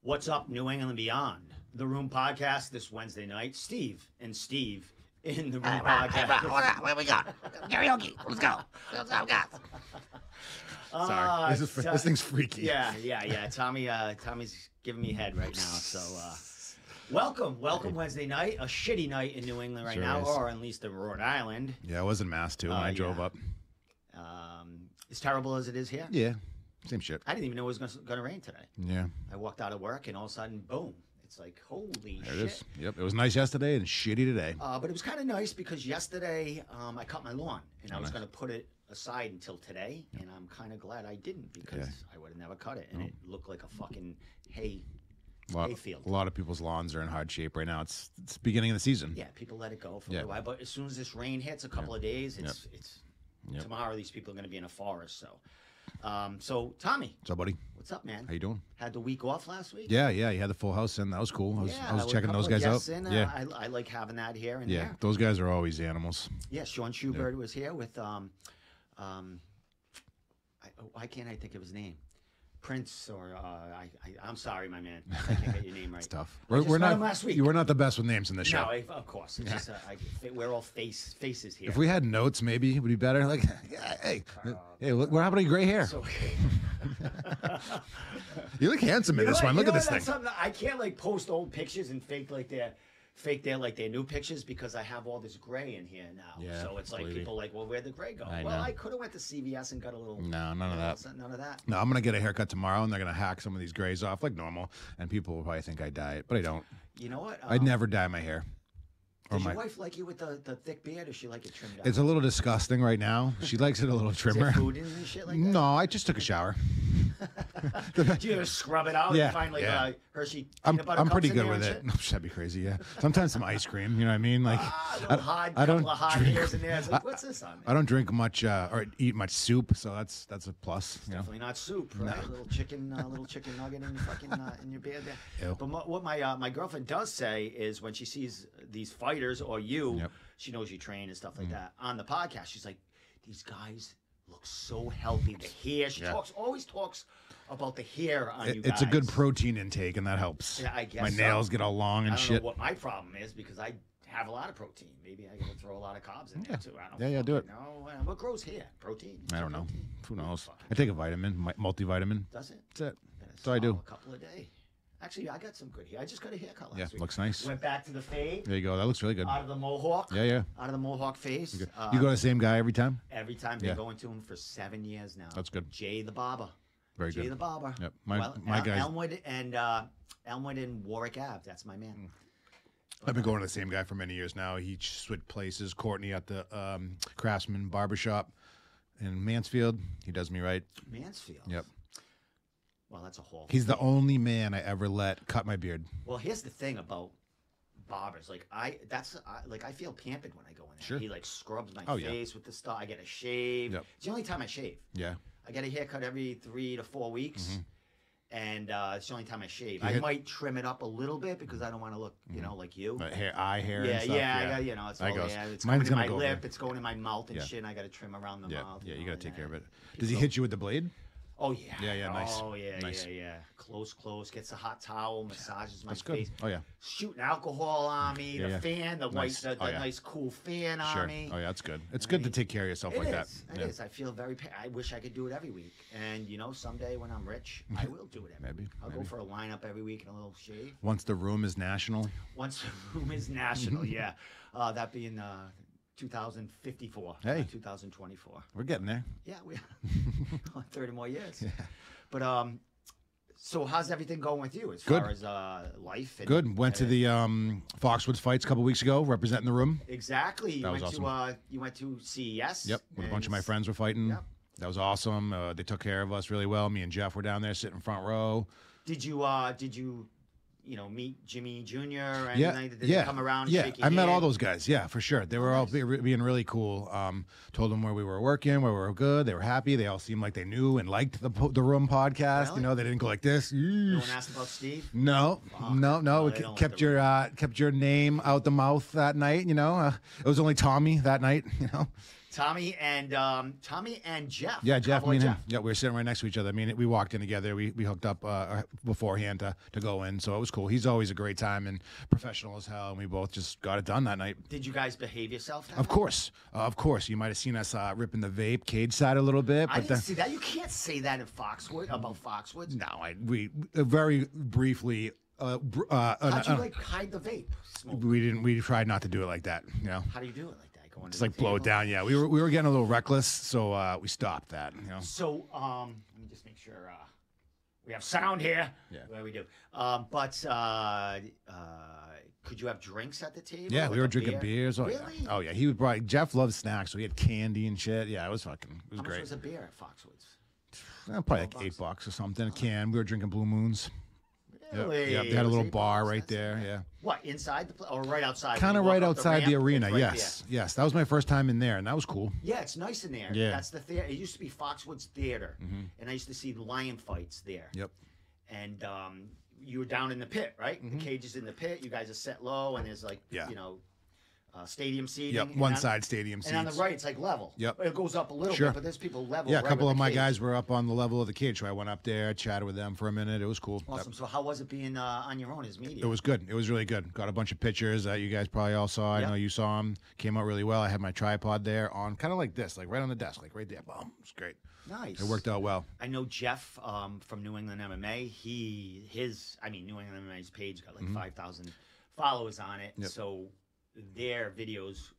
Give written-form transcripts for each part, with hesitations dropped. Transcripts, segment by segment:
What's up, New England and Beyond? The Room Podcast this Wednesday night. Steve in the Room Podcast. Where we go? Karaoke. Let's go. Let's go, guys. Sorry, this thing's freaky. Yeah. Tommy's giving me head right now. So, welcome Wednesday night. A shitty night in New England right Sure now, is. or at least in Rhode Island. Yeah, I was in Mass too when I drove up. As terrible as it is here. Yeah, same shit. I didn't even know it was going to rain today. Yeah. I walked out of work and all of a sudden, boom. It's like, holy There shit. it is. Yep, it was nice yesterday and shitty today. But it was kind of nice because yesterday I cut my lawn and I was nice. going to put it aside until today, and I'm kind of glad I didn't because I would have never cut it, and it looked like a fucking hayfield. A lot of people's lawns are in hard shape right now. It's beginning of the season. Yeah, people let it go for a little while, but as soon as this rain hits a couple of days, it's tomorrow. These people are going to be in a forest. So Tommy, What's up, buddy? what's up, man? How you doing? Had the week off last week. Yeah. You had the full house in. That was cool. I was checking those guys out. I like having that here and there. Those guys are always animals. Yeah, Sean Schubert was here with why can't I think of his name? Prince or I'm sorry, my man. I can't get your name right. It's tough. We're not last week. You were not the best with names in the show. No, of course. It's just we're all faces here. If we had notes, maybe it would be better. Like, hey, look, what happened to your gray hair? So, You look handsome in this one. Look at this thing. I can't post old pictures and fake their new pictures because I have all this gray in here now. Yeah, so it's like people well, where'd the gray go? I know. I could have went to CVS and got a little. No, none of that. None of that. No, I'm gonna get a haircut tomorrow, and they're gonna hack some of these grays off like normal, and people will probably think I dye it, but I don't. You know what? I'd never dye my hair. Does your wife like you with the thick beard, or she like it trimmed up? It's a little disgusting right now. She likes it a little trimmer. Is there food in and shit like that? No, I just took a shower. Do you ever scrub it out and find Hershey peanut butter I'm cups pretty in good there with and it. shit? That'd be crazy, yeah. Sometimes some ice cream, you know what I mean? Like I don't hairs in there. It's like, what's this on? I don't drink much or eat much soup, so that's a plus. Definitely not soup, right? A little chicken nugget in your fucking in your beard there. Ew. But what my girlfriend does say is when she sees these fighters or you, she knows you train and stuff like that on the podcast. She's like, these guys look so healthy. The hair. She always talks about the hair on you guys. It's a good protein intake, and that helps. Yeah, I guess my nails get all long and I don't shit. know what my problem is because I have a lot of protein. Maybe I got to throw a lot of carbs in there too. I don't do it. No, what grows hair? Protein. I don't know. Who knows? I take a vitamin, multivitamin. Does it? That's it. That's all I do. A couple a day. Actually, I got some good hair. I just got a haircut last week. Yeah, looks nice. Went back to the fade. There you go. That looks really good. Out of the mohawk. Yeah. Out of the mohawk phase. You go to the same guy every time? Every time. Been going to him for 7 years now. That's good. Jay the Barber. Very good. Jay the Barber. Yep. My guy. Elmwood and Warwick Ave. That's my man. I've been going to the same guy for many years now. He switched places. Courtney at the Craftsman Barbershop in Mansfield. He does me right. Mansfield? Yep. Well, that's a whole. He's the only man I ever let cut my beard. Well, here's the thing about barbers. I feel pampered when I go in there. Sure. He scrubs my face with the stuff. I get a shave. Yep. It's the only time I shave. Yeah. I get a haircut every 3 to 4 weeks. And it's the only time I shave. I might trim it up a little bit because I don't want to look, like you. Eye hair. Yeah, and stuff. yeah. I got, it's all hair. It's Mine's going in my gonna go lip. over. It's going in my mouth and shit. And I got to trim around the mouth. Yeah, you got to take care of it. Does he hit you with the blade? Oh, yeah. Yeah, nice. Oh, yeah, nice. yeah. Close. Gets a hot towel, massages my That's good. face. Oh, yeah. Shooting alcohol on me, the fan, the Nice. white, the nice cool fan on me. Oh, yeah, that's good. It's good to take care of yourself like that. It is. I feel very. I wish I could do it every week. And someday when I'm rich, I will do it every week. I'll go for a lineup every week and a little shave. Once the room is national. Once the room is national, yeah. That being 2054. Hey. 2024. We're getting there. Yeah, we 30 more years. Yeah. But so how's everything going with you as far as life? And, good. Went to the Foxwoods fights a couple weeks ago, representing the room. Exactly. That was awesome. You went to CES. Yep. With a bunch of my friends were fighting. Yep. That was awesome. They took care of us really well. Me and Jeff were down there sitting front row. Did you meet Jimmy Jr. and did they come around and shake your I met all hand? those guys. Yeah, for sure. They were all being really cool. Told them where we were working, where we were good. They were happy. They all seemed like they knew and liked the Room podcast. Really? They didn't go like this. No one asked about Steve? No. We they don't kept like kept your name out the mouth that night. It was only Tommy that night. Tommy and Jeff. Yeah, Jeff, Cowboy me and him. Yeah, we were sitting right next to each other. I mean, we walked in together. We hooked up beforehand to go in, so it was cool. He's always a great time and professional as hell, and we both just got it done that night. Did you guys behave yourself? Of course. You might have seen us ripping the vape cage side a little bit. I didn't see that. You can't say that in about Foxwoods. No, we very briefly. How'd you hide the vape smoke? We tried not to do it like that. How do you do it like that? Just like blow it down. Yeah, we were getting a little reckless, so we stopped that. So let me just make sure we have sound here. Yeah, where we do. Could you have drinks at the table? Yeah, we were drinking beers. Oh, really? Yeah. Oh yeah, Jeff loves snacks, so he had candy and shit. Yeah, it was How great. much was a beer at Foxwoods? Probably like $8 or something. A can. We were drinking Blue Moons. Really? Yeah, they had a little bar right there. Yeah. What, inside or right outside? Kind of right outside the arena. Right yes. Yes. That was my first time in there, and that was cool. Yeah, it's nice in there. Yeah. That's the theater. It used to be Foxwoods Theater, and I used to see the lion fights there. Yep. And you were down in the pit, right? The cage is in the pit. You guys are set low, and there's stadium seating. Yep. One side stadium seats. And on the right, it's like level. Yep. It goes up a little bit, but there's people level. Yeah, a right couple with of the my cage. guys were up on the level of the cage, so I went up there, chatted with them for a minute. It was cool. Awesome. So how was it being on your own as media? It was good. It was really good. Got a bunch of pictures that you guys probably all saw. I know you saw them. Came out really well. I had my tripod there on kind of like this, like right on the desk, like right there. Boom. It was great. Nice. It worked out well. I know Jeff from New England MMA. New England MMA's page got like 5,000 followers on it. Yep. So their videos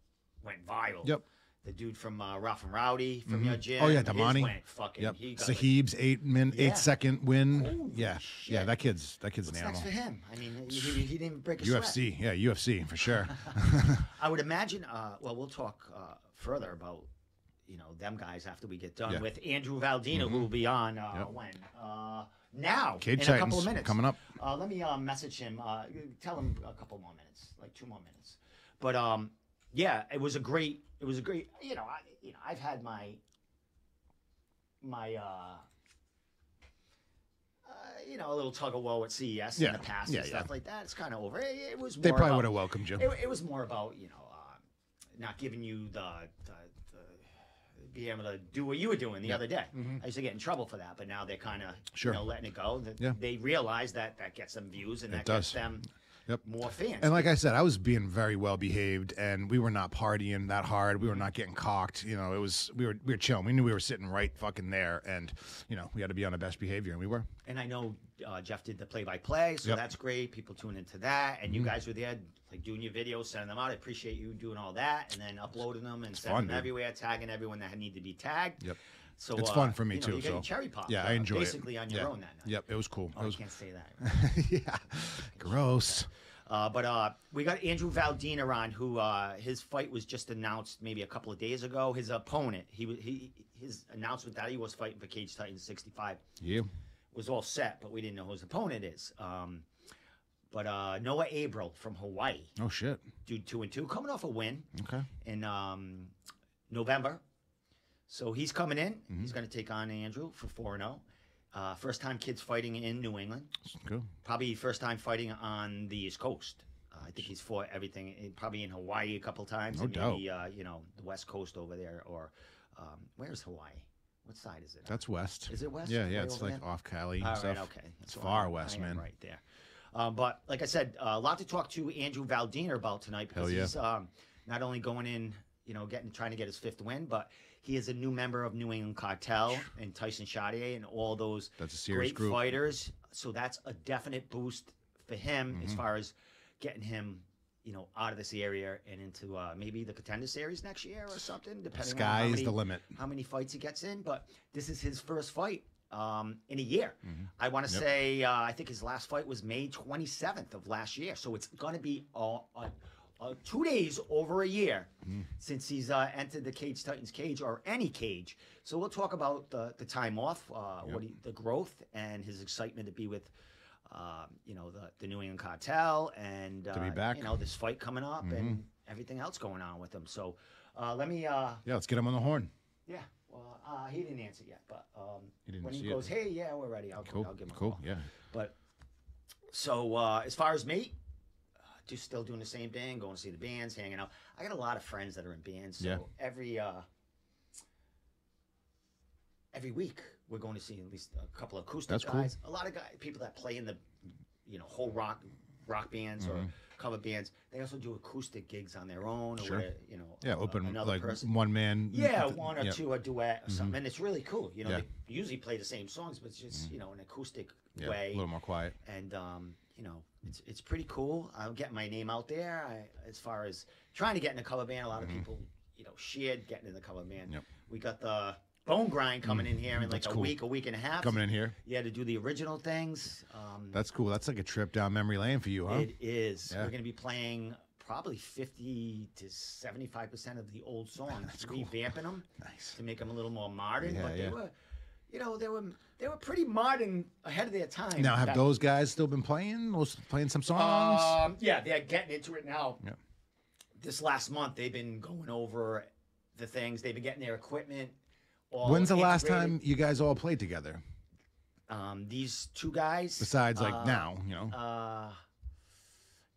went viral. Yep. The dude from Rough and Rowdy from your gym. Oh yeah, his Damani. went fucking. Yep. He got Sahib's 8-second win. Holy yeah. shit. Yeah, that kid's an What's animal. next for him? I mean, he didn't break a sweat. UFC. Yeah, UFC for sure. I would imagine. We'll talk further about them guys after we get done with Andrew Valdina, who will be on when now Cage in Titans a couple of minutes coming up. Let me message him. Tell him a couple more minutes, like 2 more minutes. But yeah, it was a great. I've had my a little tug of war at CES in the past and stuff like that. It's kind of over. It was. More They probably about, would have welcomed you. It was more about not giving you the be able to do what you were doing the other day. I used to get in trouble for that, but now they're kind of letting it go. They realize that gets them views and that gets them more fans. And like I said, I was being very well behaved, and we were not partying that hard. We were not getting cocked. It was we were chilling. We knew we were sitting right fucking there, and we had to be on our best behavior, and we were. And I know Jeff did the play-by-play, so that's great. People tune into that, and you guys were there, like doing your videos, sending them out. I appreciate you doing all that, and then uploading them and sending them everywhere, tagging everyone that need to be tagged. Yep. So it's fun for me too. You got cherry pop. Yeah, I enjoy basically it. on your own that night. Yep, it was cool. Oh, I can't say that. Yeah, gross. But we got Andrew Valdina on, who his fight was just announced maybe a couple of days ago. His opponent, his announcement that he was fighting for Cage Titans 65 was all set, but we didn't know who his opponent is. But Noah Abril from Hawaii. Oh shit. Dude, 2-2, coming off a win. Okay. In November. So he's coming in. He's going to take on Andrew for 4-0. First time kids fighting in New England. Cool. Probably first time fighting on the East Coast. I think he's fought everything, probably in Hawaii a couple times. No and doubt. Maybe, the West Coast over there. Or where's Hawaii? What side is it? That's west. Is it west? Yeah, Way it's over like there? off Cali and All stuff. right, okay. It's far west, man. Right there. But like I said, a lot to talk to Andrew Valdina about tonight because he's not only going in, trying to get his 5th win, but he is a new member of New England Cartel and Tyson Chatier and all those great fighters. So that's a definite boost for him as far as getting him, out of this area and into maybe the Contender Series next year or something, depending on the limit. How many fights he gets in. But this is his first fight in a year. I want to say, I think his last fight was May 27th of last year. So it's going to be 2 days over a year since he's entered the Cage Titans cage or any cage. So we'll talk about the time off, the growth, and his excitement to be with you know, the New England Cartel and To be back. you know, this fight coming up and everything else going on with him. So let me Yeah, let's get him on the horn. yeah. Well, he didn't answer yet, but didn't when he see goes, it. hey, yeah, we're ready. I'll give him a call. Yeah. But so as far as me, just still doing the same thing, going to see the bands, hanging out. I got a lot of friends that are in bands, so every week we're going to see at least a couple of acoustic guys. Cool. A lot of people that play in the, you know, whole rock bands or cover bands. They also do acoustic gigs on their own, or where, you know, open like person. one man. Yeah, one or two, a duet or something, and it's really cool. You know, they usually play the same songs, but it's just you know, an acoustic way, a little more quiet. And you know, it's pretty cool. I'm getting my name out there. As far as trying to get in a cover band, a lot of people, you know, shared getting in the cover band. Yep. We got the Bone Grind coming in here in like a week and a half. Coming in here. Yeah, to do the original things. That's cool. That's like a trip down memory lane for you, huh? It is. Yeah. We're going to be playing probably 50 to 75% of the old songs, revamping them to make them a little more modern. But they were, you know, they were pretty modern ahead of their time. Now, have those guys still been playing some songs? Yeah, they're getting into it now. Yeah. This last month, they've been going over the things. They've been getting their equipment. When's the last time you guys all played together? These two guys. Besides, like now, you know.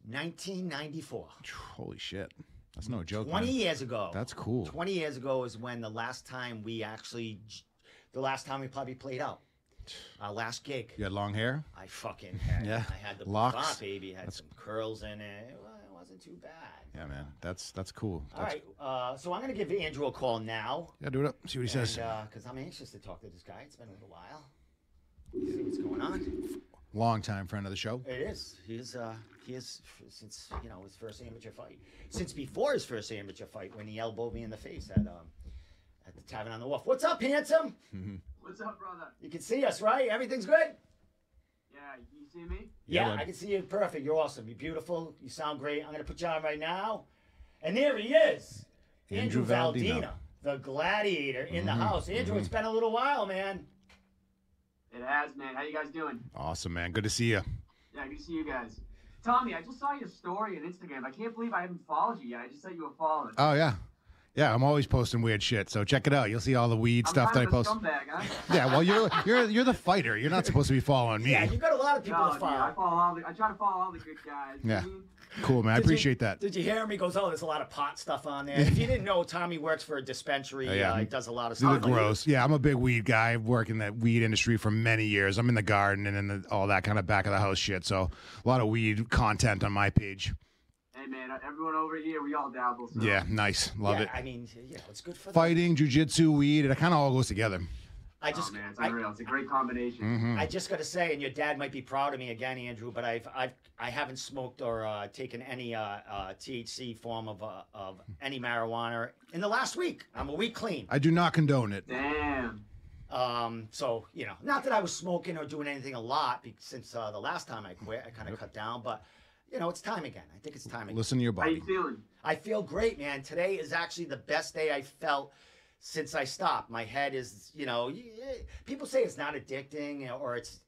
1994. Holy shit. That's no joke. 20 years ago. That's cool. 20 years ago is when the last time we probably played out. Our last gig. You had long hair? I fucking had. Yeah. I had the locks. bouffant, baby. Had some curls in it. It wasn't too bad. Yeah, man. That's cool. All right. So I'm going to give Andrew a call now. Yeah, do it up. See what he says. Because I'm anxious to talk to this guy. It's been a little while. See what's going on. Long time friend of the show. It is. He is since, you know, his first amateur fight. Since before his first amateur fight, when he elbowed me in the face at the Tavern on the Wharf. What's up, handsome? What's up, brother? You can see us, right? Everything's good? Yeah, you see me? Yeah, I can see you perfect. You're awesome. You're beautiful. You sound great. I'm going to put you on right now. And there he is. Andrew Valdina, the Gladiator in the house. Andrew, it's been a little while, man. It has, man. How you guys doing? Awesome, man. Good to see you. Yeah, good to see you guys. Tommy, I just saw your story on Instagram. I can't believe I haven't followed you yet. I just said you were following. Oh, yeah. Yeah, I'm always posting weird shit, so check it out. You'll see all the weed stuff that I post. I'm kind of a scumbag, huh? Yeah, well, you're the fighter. You're not supposed to be following me. Yeah, you've got a lot of people to follow. I try to follow all the good guys. Yeah. Cool, man. I appreciate that. Did you hear him? He goes, oh, there's a lot of pot stuff on there. If you didn't know, Tommy works for a dispensary. He does a lot of stuff. Gross. Yeah, I'm a big weed guy. I've worked in that weed industry for many years. I'm in the garden and in all that kind of back of the house shit. So a lot of weed content on my page. Hey, man, everyone over here, we all dabble. So. Yeah, nice. Love it. I mean, it's good for fighting, jujitsu, weed. It kind of all goes together. Man, it's unreal. It's a great combination. I just got to say, and your dad might be proud of me again, Andrew, but I haven't smoked or taken any THC form of any marijuana in the last week. I'm a week clean. I do not condone it. Damn. So, you know, not that I was smoking or doing anything a lot since the last time I quit. I kind of cut down, but, you know, it's time again. I think it's time again. Listen to your body. How you feeling? I feel great, man. Today is actually the best day I felt since I stopped. My head is, you know, people say it's not addicting or it's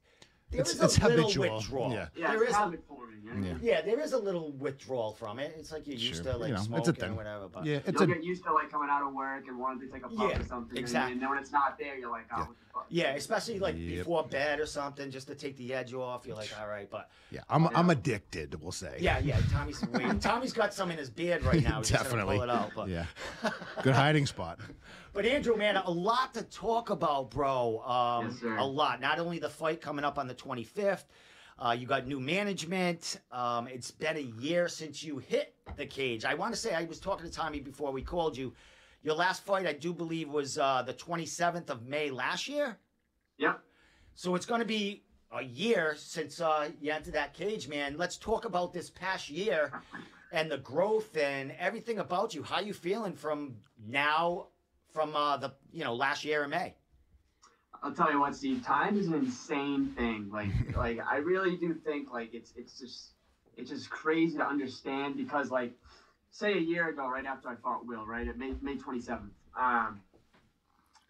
a little habitual. Withdrawal. Yeah, there it's is habit forming. yeah, there is a little withdrawal from it. It's like you're used to like smoking or whatever. But yeah, you'll get used to like coming out of work and wanting to take a puff or something. Exactly. And then when it's not there, you're like, oh, what the fuck? Yeah, especially like before bed or something, just to take the edge off. You're like, all right, but yeah, I'm addicted. We'll say. Yeah. Tommy's got some in his beard right now. He's Definitely. Pull it out, but. Yeah. Good hiding spot. But Andrew, man, a lot to talk about, bro. Yes, sir. A lot. Not only the fight coming up on the 25th. You got new management. It's been a year since you hit the cage. I want to say, I was talking to Tommy before we called you. Your last fight, I do believe, was the 27th of May last year. Yep. So it's going to be a year since you entered that cage, man. Let's talk about this past year and the growth and everything about you. How you feeling from now, from the last year in May? I'll tell you what, Steve. Time is an insane thing. Like I really do think like it's just crazy to understand because like, say a year ago, right after I fought Will, right at May 27th,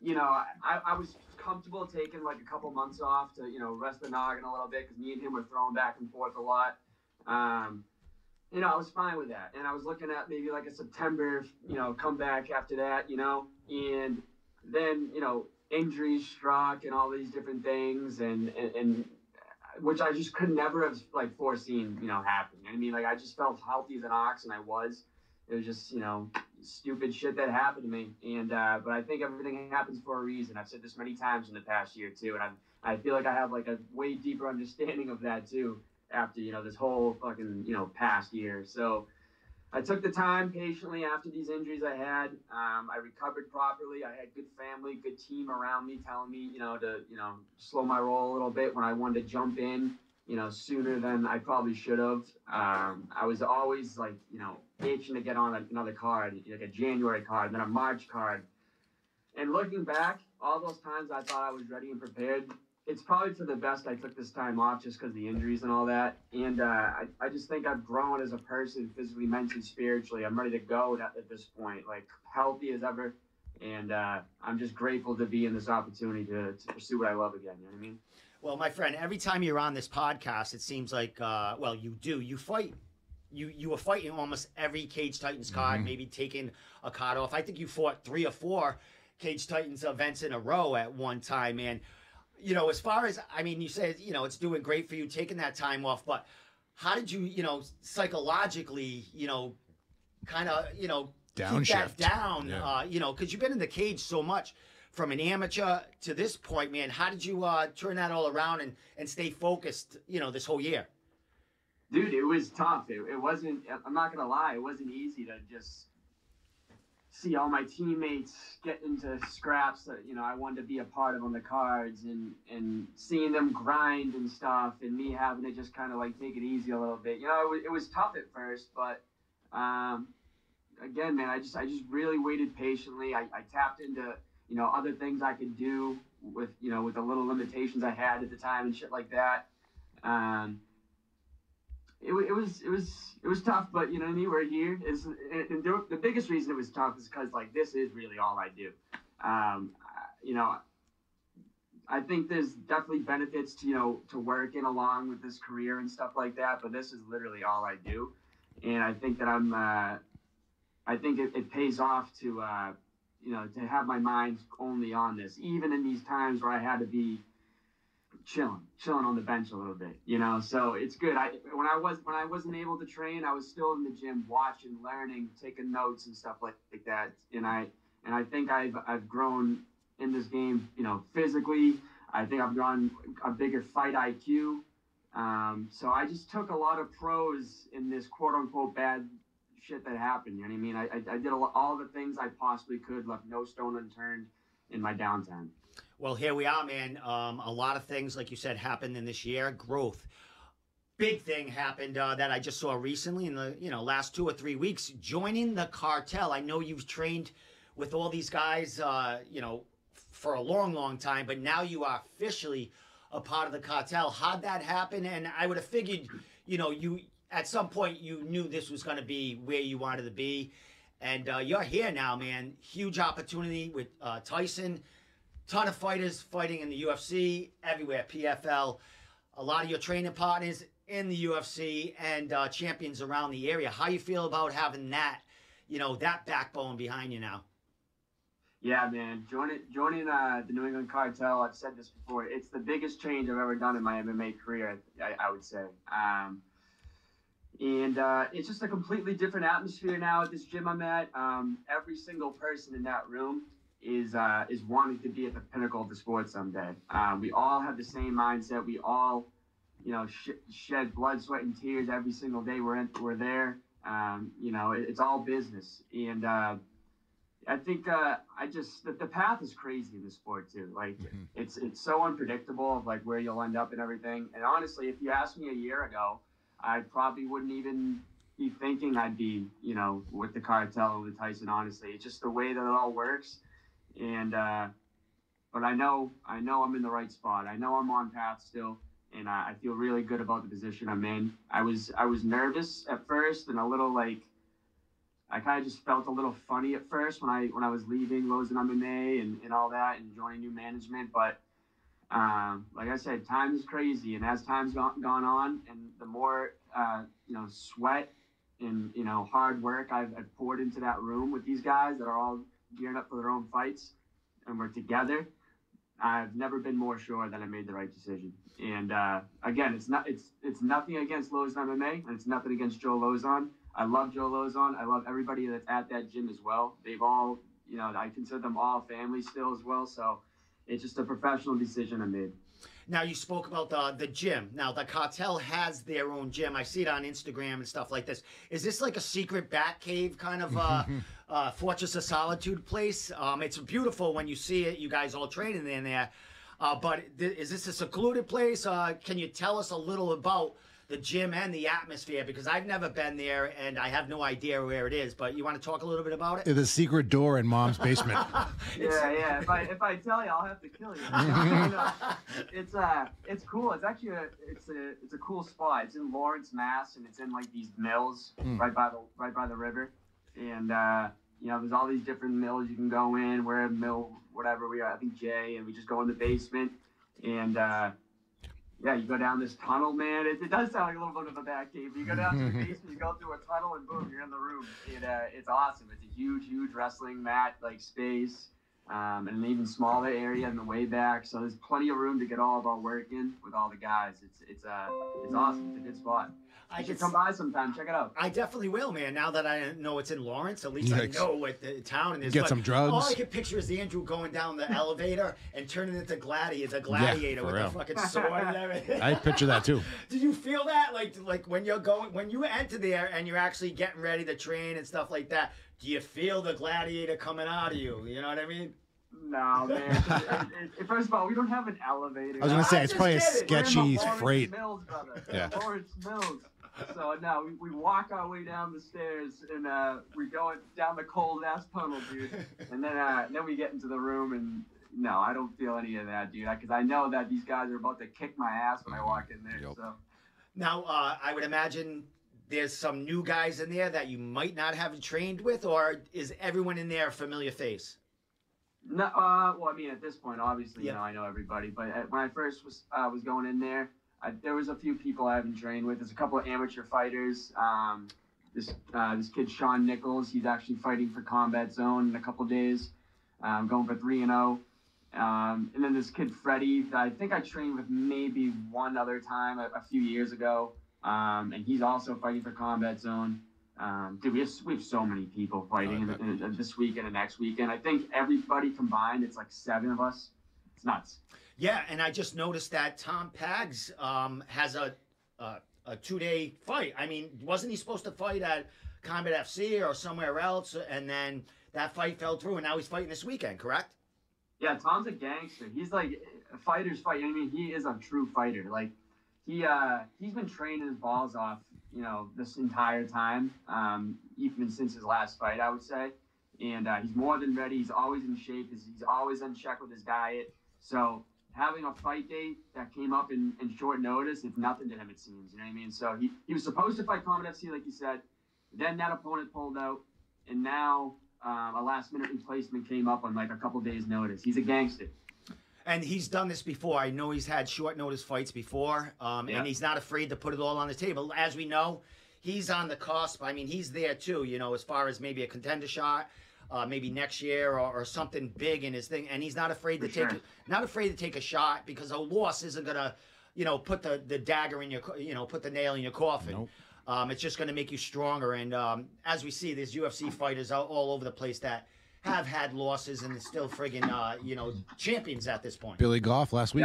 I was comfortable taking like a couple months off to, rest the noggin a little bit because me and him were throwing back and forth a lot. I was fine with that. And I was looking at maybe like a September, comeback after that, and then, injuries struck and all these different things and which I just could never have like foreseen, happening. I mean, like I just felt healthy as an ox and I was. It was just, stupid shit that happened to me. And but I think everything happens for a reason. I've said this many times in the past year too, and I feel like I have like a way deeper understanding of that too after this whole fucking past year. So I took the time patiently after these injuries I had. I recovered properly. I had good family, good team around me telling me to slow my roll a little bit when I wanted to jump in sooner than I probably should have. I was always like, itching to get on another card, like a January card, then a March card. And looking back, all those times I thought I was ready and prepared, it's probably for the best I took this time off just because of the injuries and all that. And I just think I've grown as a person, physically, mentally, spiritually. I'm ready to go at this point, like healthy as ever. And I'm just grateful to be in this opportunity to pursue what I love again. You know what I mean? Well, my friend, every time you're on this podcast, it seems like, you fight. You were fighting almost every Cage Titans card, maybe taking a card off. I think you fought 3 or 4 Cage Titans events in a row at one time. And, as far as, you said, it's doing great for you taking that time off. But how did you, psychologically, kind of, downshift. keep that down? Because you've been in the cage so much. From an amateur to this point, man, how did you turn that all around and stay focused, this whole year? Dude, it was tough. It wasn't, I'm not going to lie, it wasn't easy to just see all my teammates get into scraps that, I wanted to be a part of on the cards and seeing them grind and stuff and me having to just kind of like take it easy a little bit. It was tough at first, but again, man, I just really waited patiently. I tapped into other things I could do with the little limitations I had at the time and shit like that. It was tough, but you know what I mean? We're here. And the biggest reason it was tough is because like this is really all I do. I think there's definitely benefits to working along with this career and stuff like that, but this is literally all I do, and I think that I think it pays off to have my mind only on this, even in these times where I had to be chilling on the bench a little bit, so it's good. When I wasn't able to train, I was still in the gym watching, learning, taking notes and stuff like that, and I think I've grown in this game, physically. I think I've grown a bigger fight IQ, so I just took a lot of pros in this quote unquote bad shit that happened. You know what I mean? I did all the things I possibly could, left no stone unturned in my downtime. Well, here we are, man. A lot of things, like you said, happened in this year. Growth. Big thing happened that I just saw recently in the last 2 or 3 weeks. Joining the cartel. I know you've trained with all these guys, for a long, long time, but now you are officially a part of the cartel. How'd that happen? And I would have figured, you at some point you knew this was going to be where you wanted to be, and you're here now, man. Huge opportunity with Tyson. Ton of fighters fighting in the UFC everywhere, PFL. A lot of your training partners in the UFC and champions around the area. How you feel about having that, that backbone behind you now? Yeah, man. Joining the New England Cartel, I've said this before, it's the biggest change I've ever done in my MMA career, I would say. And it's just a completely different atmosphere now at this gym I'm at. Every single person in that room is wanting to be at the pinnacle of the sport someday. We all have the same mindset. We all, shed blood, sweat, and tears every single day we're there. It's all business. And I think the path is crazy in the sport too. Like it's so unpredictable of like where you'll end up and everything. And honestly, if you asked me a year ago, I probably wouldn't even be thinking I'd be, with the cartel and with Tyson. Honestly, it's just the way that it all works. And but I know I'm in the right spot. I know I'm on path still, and I feel really good about the position I'm in. I was nervous at first and a little like I kind of just felt a little funny at first when I was leaving Lowe's and MMA and all that and joining new management. But like I said, time is crazy, and as time's gone on, and the more sweat and hard work I've poured into that room with these guys that are all gearing up for their own fights, and we're together, I've never been more sure that I made the right decision. And again, it's nothing against Lowe's MMA, and it's nothing against Joe Lozon. I love Joe Lozon. I love everybody that's at that gym as well. They've all, I consider them all family still as well. So it's just a professional decision I made. Now, you spoke about the gym. Now, the cartel has their own gym. I see it on Instagram and stuff like this. Is this like a secret bat cave kind of Fortress of Solitude place? It's beautiful when you see it. You guys all training in there. But is this a secluded place? Can you tell us a little about the gym and the atmosphere? Because I've never been there and I have no idea where it is. But you want to talk a little bit about it? The secret door in Mom's basement. Yeah. If I tell you, I'll have to kill you. It's cool. It's actually it's a cool spot. It's in Lawrence, Mass, and it's in like these mills right by the river. And there's all these different mills you can go in. We're at mill whatever we are. I think Jay, and we just go in the basement and. Yeah, you go down this tunnel, man. It does sound like a little bit of a bat cave. You go down to the basement, you go through a tunnel, and boom, you're in the room. And it's awesome. It's a huge wrestling mat like space, and an even smaller area in the way back. So there's plenty of room to get all of our work in with all the guys. It's awesome. It's a good spot. I should come by sometime. Check it out. I definitely will, man. Now that I know it's in Lawrence, at least I know what the town is. Get some drugs. All I can picture is Andrew going down the elevator and turning into Gladiator with real. the fucking sword and everything. I picture that too. Did you feel that? Like when you enter there and you're actually getting ready to train and stuff like that, do you feel the Gladiator coming out of you? You know what I mean? No, man. First of all, we don't have an elevator. I was going to say, it's probably a sketchy freight. Mills, brother. Yeah. Lawrence Mills. So no, we walk our way down the stairs and we go down the cold ass tunnel, dude. And then we get into the room and no, I don't feel any of that, dude. Because I know that these guys are about to kick my ass when I walk in there. Yep. So now I would imagine there's some new guys in there that you might not have trained with, or is everyone in there a familiar face? No, well, I mean, at this point, obviously, I know everybody. But when I first was going in there, there was a few people I haven't trained with. There's a couple of amateur fighters. This kid Sean Nichols, he's actually fighting for Combat Zone in a couple days. Going for 3-0. And then this kid Freddie, I think I trained with maybe one other time a few years ago. And he's also fighting for Combat Zone. Dude, we have so many people fighting this weekend and next weekend. I think everybody combined, it's like 7 of us. It's nuts. Yeah, and I just noticed that Tom Pags has a 2-day fight. I mean, wasn't he supposed to fight at Combat FC or somewhere else? And then that fight fell through, and now he's fighting this weekend, correct? Yeah, Tom's a gangster. He's like a fighter's fight. I mean, he is a true fighter. Like he's been training his balls off, this entire time, even since his last fight, I would say. And he's more than ready. He's always in shape. He's always in check with his diet. So having a fight date that came up in short notice, it's nothing to him, it seems. You know what I mean? So he was supposed to fight Combat FC, like you said. Then that opponent pulled out. And now a last-minute replacement came up on like a couple days' notice. He's a gangster. And he's done this before. I know he's had short-notice fights before. And he's not afraid to put it all on the table. As we know, he's on the cusp. I mean, he's there too, as far as maybe a contender shot. Maybe next year or something big in his thing, and he's not afraid to take a shot because a loss isn't gonna, put the dagger in your, put the nail in your coffin. Nope. It's just gonna make you stronger. And as we see, there's UFC fighters all over the place that have had losses and still friggin' champions at this point. Billy Goff last week.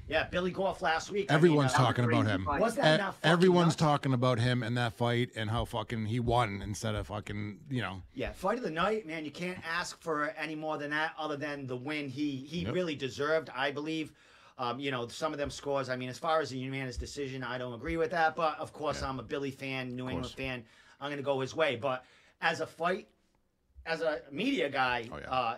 Yeah, Billy Goff last week. Everyone's talking about him. Was that not fucking Everyone's nuts? talking about him in that fight and how fucking he won instead of fucking, Yeah, fight of the night, man. You can't ask for any more than that other than the win he really deserved, I believe. Some of them scores, I mean, as far as a unanimous decision, I don't agree with that. But, of course, I'm a Billy fan, New England fan. I'm going to go his way. But as a fight, as a media guy,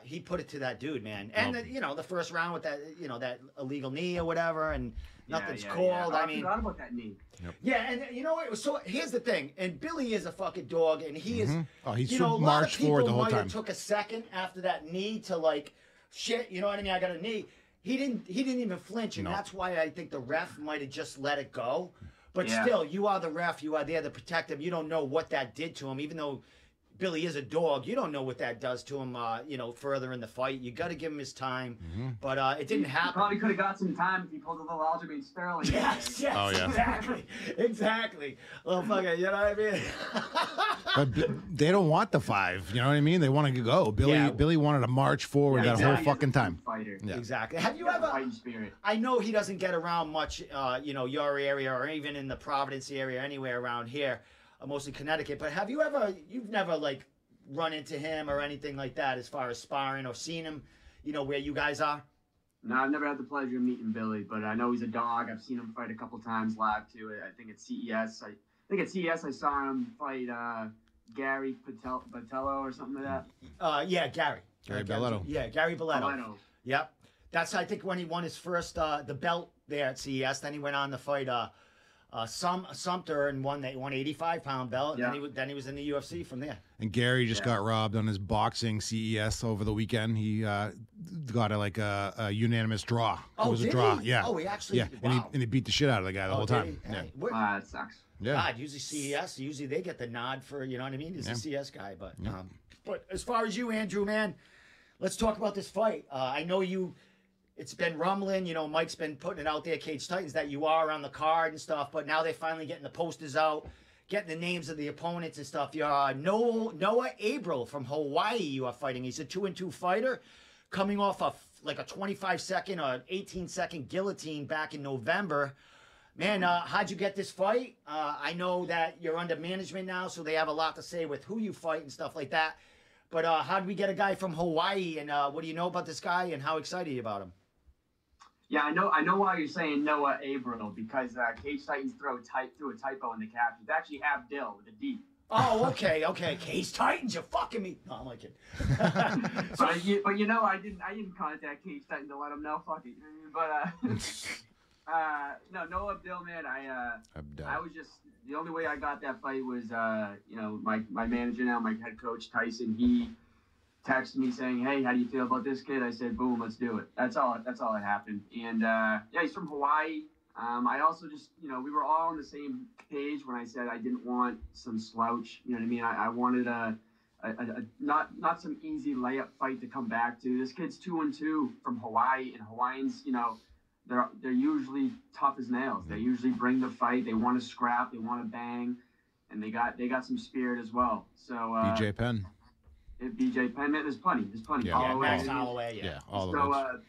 he put it to that dude, man. And the first round with that, that illegal knee or whatever, and Nothing's yeah. called. Oh, I mean, forgot about that knee. yeah, and you know what? So here's the thing, and Billy is a fucking dog, and he is. Oh, he's you know, a lot of marched people forward the whole might time. have took a second after that knee to like, shit. You know what I mean? I got a knee. He didn't even flinch, and that's why I think the ref might have just let it go. But still, you are the ref. You are there to protect him. You don't know what that did to him, even though Billy is a dog. You don't know what that does to him, you know, further in the fight. You got to give him his time. But it didn't happen. He probably could have got some time if he pulled a little Aljamain Sterling. Yes, Oh, yeah. exactly. Little fucking, you know what I mean? But they don't want the 5. You know what I mean? They want to go. Billy wanted to march forward that whole fucking time. Fighter. Yeah. Exactly. Have you ever? Fighting spirit. I know he doesn't get around much, you know, your area or even in the Providence area, anywhere around here, mostly Connecticut. But have you ever? You've never like run into him or anything like that as far as sparring or seen him, you know, where you guys are? No, I've never had the pleasure of meeting Billy, but I know he's a dog. I've seen him fight a couple times live too. I think at CES. I think at CES I saw him fight Gary Patello or something like that. Yeah, Gary. Gary Belletto. Yeah, Gary Belletto. Belletto. Yep. That's, I think, when he won his first, the belt there at CES. Then he went on to fight Sumter and won the 185-pound belt. Yeah. And then he was in the UFC from there. And Gary just got robbed on his boxing CES over the weekend. He got a unanimous draw. It was a draw. He? Yeah. Oh, he actually. Yeah, Wow. and he beat the shit out of the guy the whole time. Hey, Yeah. That sucks. Yeah. God, usually CES, usually they get the nod for, you know what I mean? He's a CS guy. But as far as you, Andrew, man, let's talk about this fight. I know it's been rumbling, you know, Mike's been putting it out there, Cage Titans, that you are on the card and stuff, but now they're finally getting the posters out, getting the names of the opponents and stuff. You're Noah Abril from Hawaii you are fighting. He's a 2-2 fighter coming off like a 25-second or 18-second guillotine back in November. Man, how'd you get this fight? I know that you're under management now, so they have a lot to say with who you fight and stuff like that. But how'd we get a guy from Hawaii, and what do you know about this guy, and how excited are you about him? Yeah, I know why you're saying Noah Abril, because Cage Titans threw a typo in the caption. It's actually Abdil with a D. Oh, okay. Cage Titans, you're fucking me. No, I'm like kidding. But you know, I didn't contact Cage Titans to let them know. Fuck it. But no, Noah Abdil, man. I was just, the only way I got that fight was you know, my manager now, my head coach Tyson. He texted me saying, "Hey, how do you feel about this kid?" I said, "Boom, let's do it." That's all that happened. And yeah, he's from Hawaii. I also just, you know, we were all on the same page when I said I didn't want some slouch. You know what I mean? I wanted a not some easy layup fight to come back to. This kid's 2-2 from Hawaii, and Hawaiians, you know, they're usually tough as nails. They usually bring the fight. They want to scrap. They want to bang, and they got some spirit as well. So BJ Penn. BJ Penn, man, there's plenty. Yeah, Max Holloway. Yeah. All of So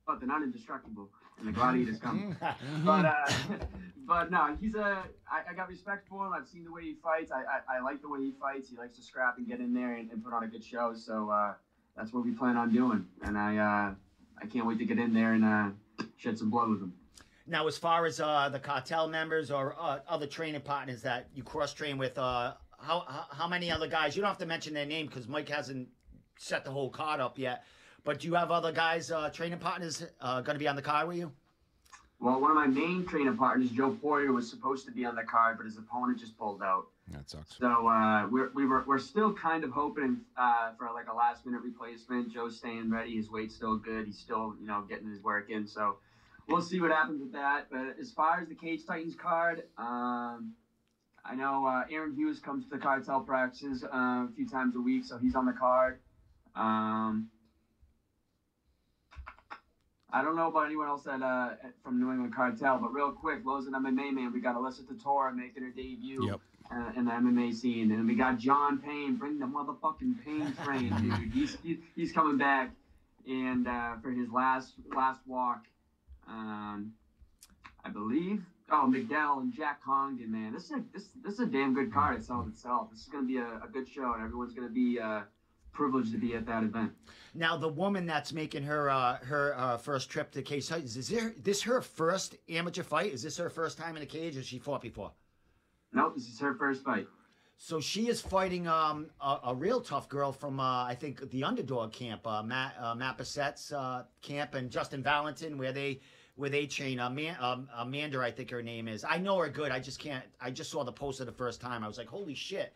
but they're not indestructible, and the Gladiator's coming. But no, I got respect for him. I've seen the way he fights. I like the way he fights. He likes to scrap and get in there and put on a good show. So that's what we plan on doing. And I can't wait to get in there and shed some blood with him. Now, as far as the cartel members or other training partners that you cross-train with, how many other guys? You don't have to mention their name because Mike hasn't set the whole card up yet. But do you have other guys, training partners, going to be on the card with you? Well, one of my main training partners, Joe Poirier, was supposed to be on the card, but his opponent just pulled out. That sucks. So we're still kind of hoping for like a last-minute replacement. Joe's staying ready. His weight's still good. He's still, you know, getting his work in. So we'll see what happens with that. But as far as the Cage Titans card, I know Aaron Hughes comes to the cartel practices a few times a week, so he's on the card. I don't know about anyone else that from New England Cartel, but real quick, Lowe's an MMA man. We got Alyssa Tatora making her debut in the MMA scene, and we got John Payne. Bring the motherfucking Payne train, dude. He's coming back, and for his last walk, I believe. Oh, Miguel and Jack Congdon, man. This is a damn good card itself. This is gonna be a good show, and everyone's gonna be privileged to be at that event. Now, the woman that's making her first trip to Cage Titans, is this her first amateur fight? Is this her first time in the cage, or she fought before? Nope, this is her first fight. So she is fighting a real tough girl from I think the Underdog camp, Matt Bassett's camp, and Justin Valentin, where they train. Amanda, I think her name is. I know her good. I just saw the poster the first time. I was like, holy shit.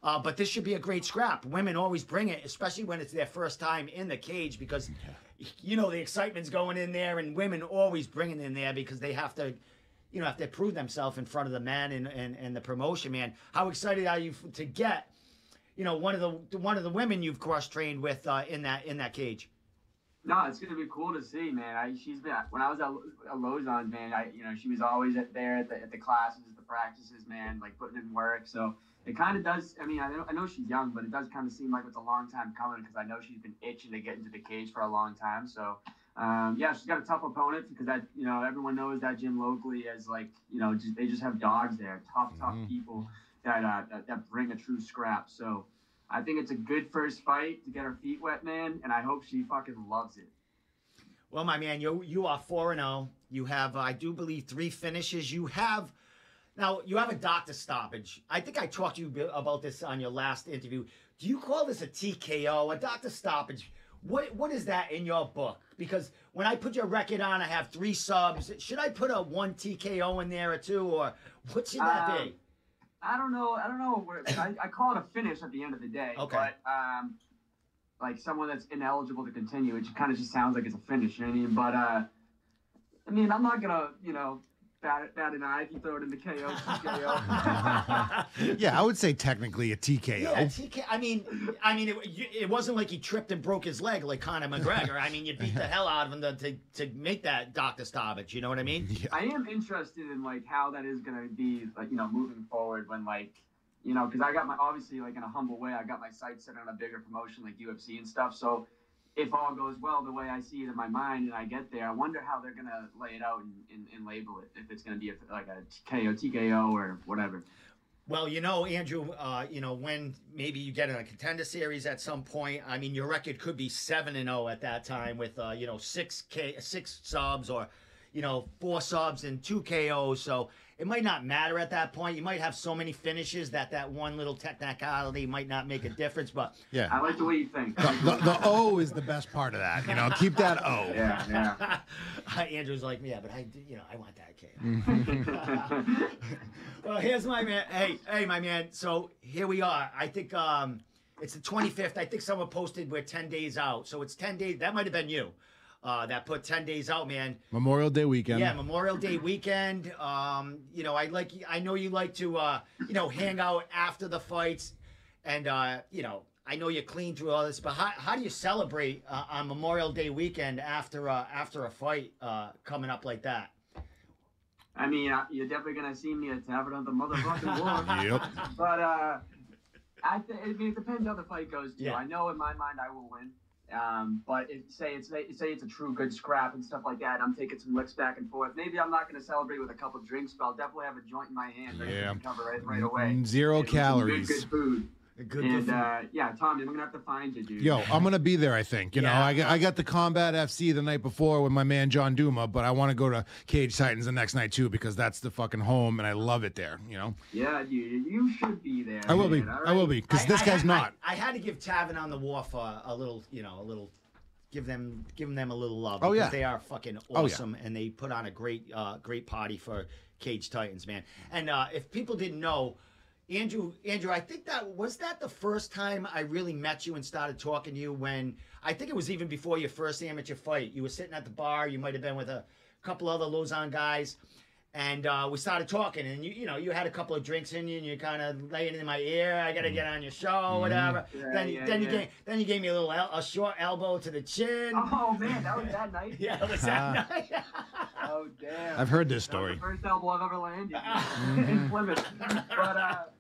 But this should be a great scrap. Women always bring it, especially when it's their first time in the cage, because you know the excitement's going in there, and women always bring it in there because they have to. You know, have to prove themselves in front of the men and the promotion, man. How excited are you to get, you know, one of the women you've cross trained with in that cage? No, it's gonna be cool to see, man. She's been when I was at Lozon, man. She was always there at the classes, at the practices, man, like putting in work. So it kind of does. I mean, I know she's young, but it does kind of seem like it's a long time coming because I know she's been itching to get into the cage for a long time. So. Yeah, she's got a tough opponent because everyone knows that gym locally as they just have dogs there, tough people that bring a true scrap. So I think it's a good first fight to get her feet wet, man, and I hope she fucking loves it. Well, my man, you are 4-0. You have, I do believe, 3 finishes. You have a doctor stoppage. I think I talked to you about this on your last interview. Do you call this a TKO, a doctor stoppage? What is that in your book? Because when I put your record on, I have 3 subs. Should I put a 1 TKO in there or 2, or what should that be? I don't know. I call it a finish at the end of the day. Okay. But like someone that's ineligible to continue, it kind of just sounds like it's a finish. You know what I mean? But I mean, I'm not gonna bat an eye if you throw it in the KO, TKO. Yeah, I would say technically a TKO. Yeah, TKO. I mean, it wasn't like he tripped and broke his leg like Conor McGregor. I mean, you beat the hell out of him to make that doctor stoppage. You know what I mean? Yeah. I am interested in like how that is gonna be, like moving forward when because I got obviously like in a humble way, I got my sights set on a bigger promotion like UFC and stuff. So. If all goes well the way I see it in my mind and I get there, I wonder how they're going to lay it out and label it, if it's going to be like a KO, TKO, or whatever. Well, Andrew, when maybe you get in a contender series at some point, I mean, your record could be 7-0 at that time with, 6 subs or, 4 subs and 2 KOs. So it might not matter at that point. You might have so many finishes that one little technicality might not make a difference. But yeah, I like the way you think. The O is the best part of that. Keep that O. Yeah. Andrew's like, yeah, but I want that KO. Well, here's my man. Hey, my man. So here we are. I think it's the 25th. I think someone posted we're 10 days out. So it's 10 days. That might have been you. That put 10 days out, man. Memorial Day weekend. Yeah, Memorial Day weekend. I know you like to, hang out after the fights, and I know you're clean through all this. But how do you celebrate on Memorial Day weekend after a fight coming up like that? I mean, you're definitely gonna see me at Tavern of the Motherfucking War. Yep. But it depends how the fight goes too. Yeah. I know in my mind I will win. But say it's a true good scrap and stuff like that. I'm taking some licks back and forth. Maybe I'm not going to celebrate with a couple drinks, but I'll definitely have a joint in my hand ready to recover right away. 0 calories. Good food. Tommy, I'm gonna have to find you, dude. Yo, I'm gonna be there. I think. I got the Combat FC the night before with my man John Duma, but I want to go to Cage Titans the next night too because that's the fucking home and I love it there. Yeah, dude, you should be there. I will be. Right? I will be because this guy's not. I had to give Tavern on the Wharf a little, give them a little love. Oh, because yeah. they are fucking awesome and they put on a great party for Cage Titans, man. And if people didn't know. Andrew, I think that the first time I really met you and started talking to you when I think it was even before your first amateur fight. You were sitting at the bar. You might have been with a couple other Lozon guys, and we started talking. And you had a couple of drinks in you, and you kind of laying in my ear. I got to get on your show, whatever. Then you gave me a short elbow to the chin. Oh man, that was that night. Yeah, it was that night. Oh damn! I've heard this story. That was the first elbow I've ever landed in Plymouth. But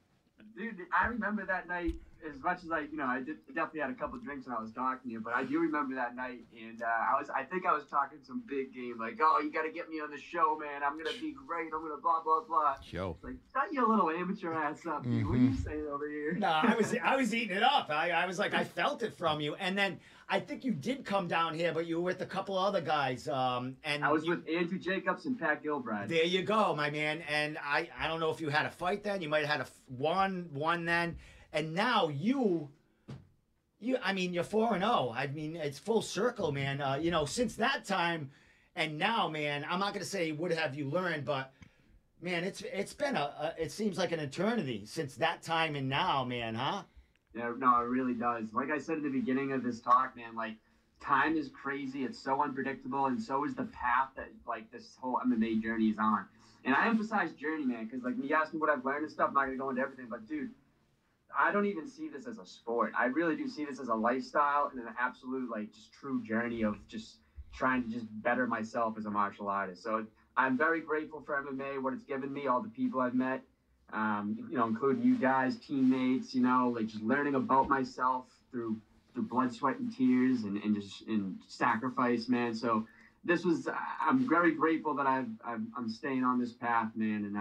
dude, I remember that night. as much as I definitely had a couple of drinks when I was talking to you, but I do remember that night, and I think I was talking some big game, like, oh, you got to get me on the show, man. I'm gonna be great. I'm gonna blah blah blah. Yo, like, shut your little amateur ass up, dude. What are you saying over here? No, I was eating it up. I was like, I felt it from you, and then I think you did come down here, but you were with a couple other guys. And I was with Andrew Jacobs and Pat Gilbride. There you go, my man. And I don't know if you had a fight then. You might have had one then. And now I mean, you're 4-0. I mean, it's full circle, man. Since that time and now, man, I'm not going to say what have you learned, but man, it's been it seems like an eternity since that time and now, man, huh? Yeah, no, it really does. Like I said at the beginning of this talk, man, like, time is crazy. It's so unpredictable, and so is the path that, like, this whole MMA journey is on. And I emphasize journey, man, because, like, when you ask me what I've learned and stuff, I'm not going to go into everything, but, dude, I don't even see this as a sport. I really do see this as a lifestyle and an absolute, like, just true journey of just trying to just better myself as a martial artist. So I'm very grateful for MMA, what it's given me, all the people I've met, including you guys, teammates, like, just learning about myself through blood, sweat, and tears and just sacrifice, man. So I'm very grateful that I'm staying on this path, man, and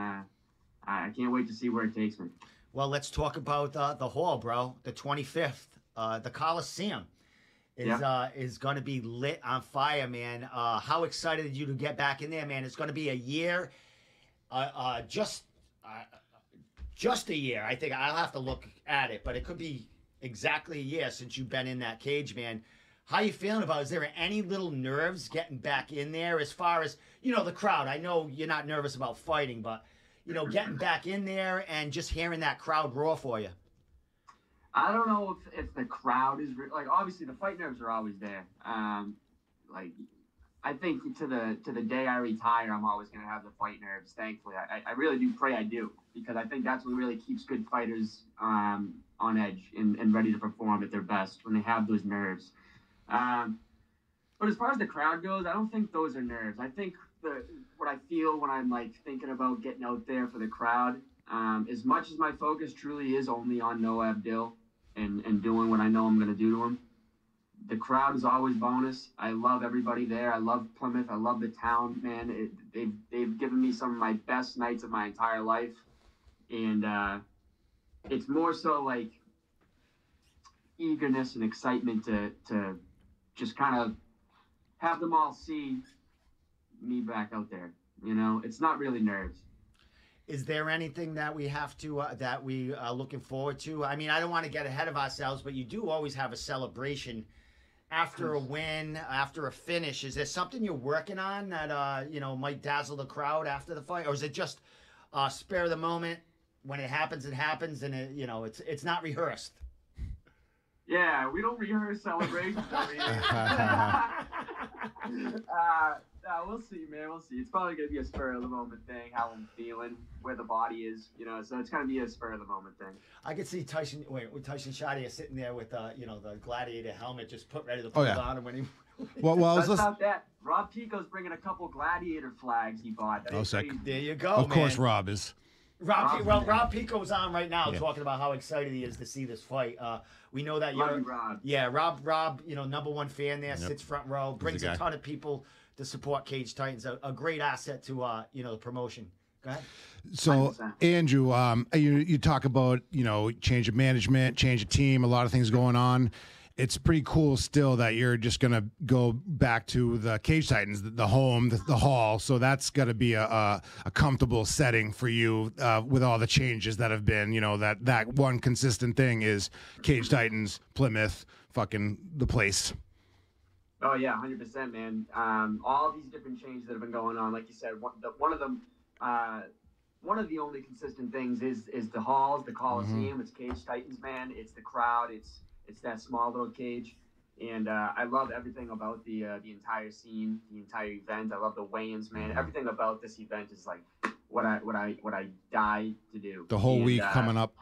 I can't wait to see where it takes me. Well, let's talk about the hall, bro. The 25th, the Coliseum is going to be lit on fire, man. How excited are you to get back in there, man? It's going to be a year, just a year. I think I'll have to look at it, but it could be exactly a year since you've been in that cage, man. How you feeling about it? Is there any little nerves getting back in there as far as, the crowd? I know you're not nervous about fighting, but getting back in there and just hearing that crowd roar for you. I don't know if the crowd is like, obviously the fight nerves are always there. Like, I think to the day I retire, I'm always going to have the fight nerves. Thankfully, I really do pray I do, because I think that's what really keeps good fighters on edge and ready to perform at their best, when they have those nerves. But as far as the crowd goes, I don't think those are nerves. I think what I feel when I'm, like, thinking about getting out there for the crowd, as much as my focus truly is only on Noah Abdil and doing what I know I'm going to do to him, the crowd is always bonus. I love everybody there. I love Plymouth. I love the town, man. They've given me some of my best nights of my entire life. And it's more so, like, eagerness and excitement to just kind of have them all see me back out there. It's not really nerves. Is there anything that we have to that we are looking forward to? I mean, I don't want to get ahead of ourselves, but you do always have a celebration after a win, after a finish. Is there something you're working on that might dazzle the crowd after the fight, or is it just spare the moment? When it happens, and it's not rehearsed. Yeah, we don't rehearse celebrations over here. We'll see, man. We'll see. It's probably gonna be a spur of the moment thing. How I'm feeling, where the body is, So it's gonna be a spur of the moment thing. I could see Tyson Shadia sitting there with the Gladiator helmet just put ready to put it on him when he. Well, about that. Rob Pico's bringing a couple Gladiator flags he bought. Sick. There you go. Of course, man. Rob is. Rob Pico's on right now talking about how excited he is to see this fight. We know that you're, Rob. Yeah, Rob, number one fan there, sits front row, brings a ton of people to support Cage Titans. A great asset to the promotion. Go ahead. So 100%. Andrew, you talk about change of management, change of team, a lot of things going on. It's pretty cool still that you're just going to go back to the Cage Titans, the home, the hall. So that's got to be a comfortable setting for you with all the changes that have been, that one consistent thing is Cage Titans, Plymouth, fucking the place. Oh, yeah, 100%, man. All these different changes that have been going on, like you said, one of the only consistent things is the halls, the Coliseum. It's Cage Titans, man. It's the crowd. It's that small little cage, and I love everything about the entire scene, the entire event. I love the weigh-ins, man. Everything about this event is like what I die to do. The whole week coming up.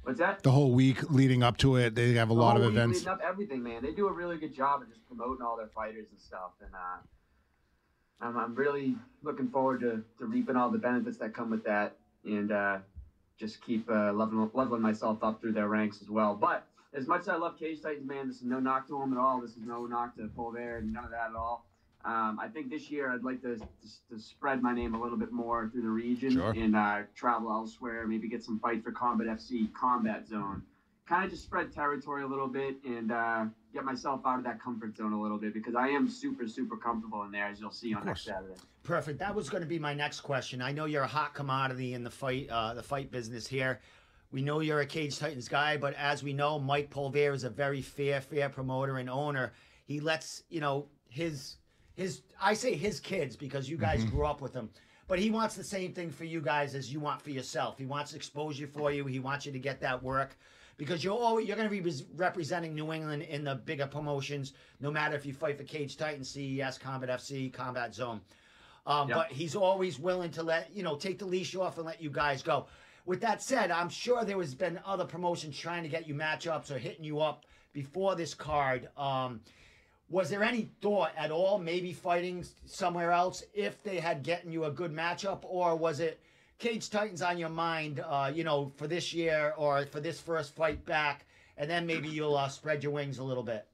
What's that? The whole week leading up to it, they have a lot of events. Leading up everything, man. They do a really good job of just promoting all their fighters and stuff, and I'm really looking forward to reaping all the benefits that come with that, and just keep leveling myself up through their ranks as well. But as much as I love Cage Titans, man, this is no knock to them at all. This is no knock to Polver, none of that at all. I think this year I'd like to spread my name a little bit more through the region and travel elsewhere, maybe get some fights for Combat FC, Combat Zone. Kind of just spread territory a little bit and get myself out of that comfort zone a little bit because I am super, super comfortable in there, as you'll see on next Saturday. Perfect. That was going to be my next question. I know you're a hot commodity in the fight business here. We know you're a Cage Titans guy, but as we know, Mike Polver is a very fair promoter and owner. He lets, his kids because you guys grew up with him. But he wants the same thing for you guys as you want for yourself. He wants exposure for you. He wants you to get that work because you're going to be representing New England in the bigger promotions, no matter if you fight for Cage Titans, CES, Combat FC, Combat Zone. But he's always willing to take the leash off and let you guys go. With that said, I'm sure there has been other promotions trying to get you matchups or hitting you up before this card. Was there any thought at all, maybe fighting somewhere else if they had gotten you a good matchup, or was it Cage Titans on your mind, for this year or for this first fight back, and then maybe you'll spread your wings a little bit?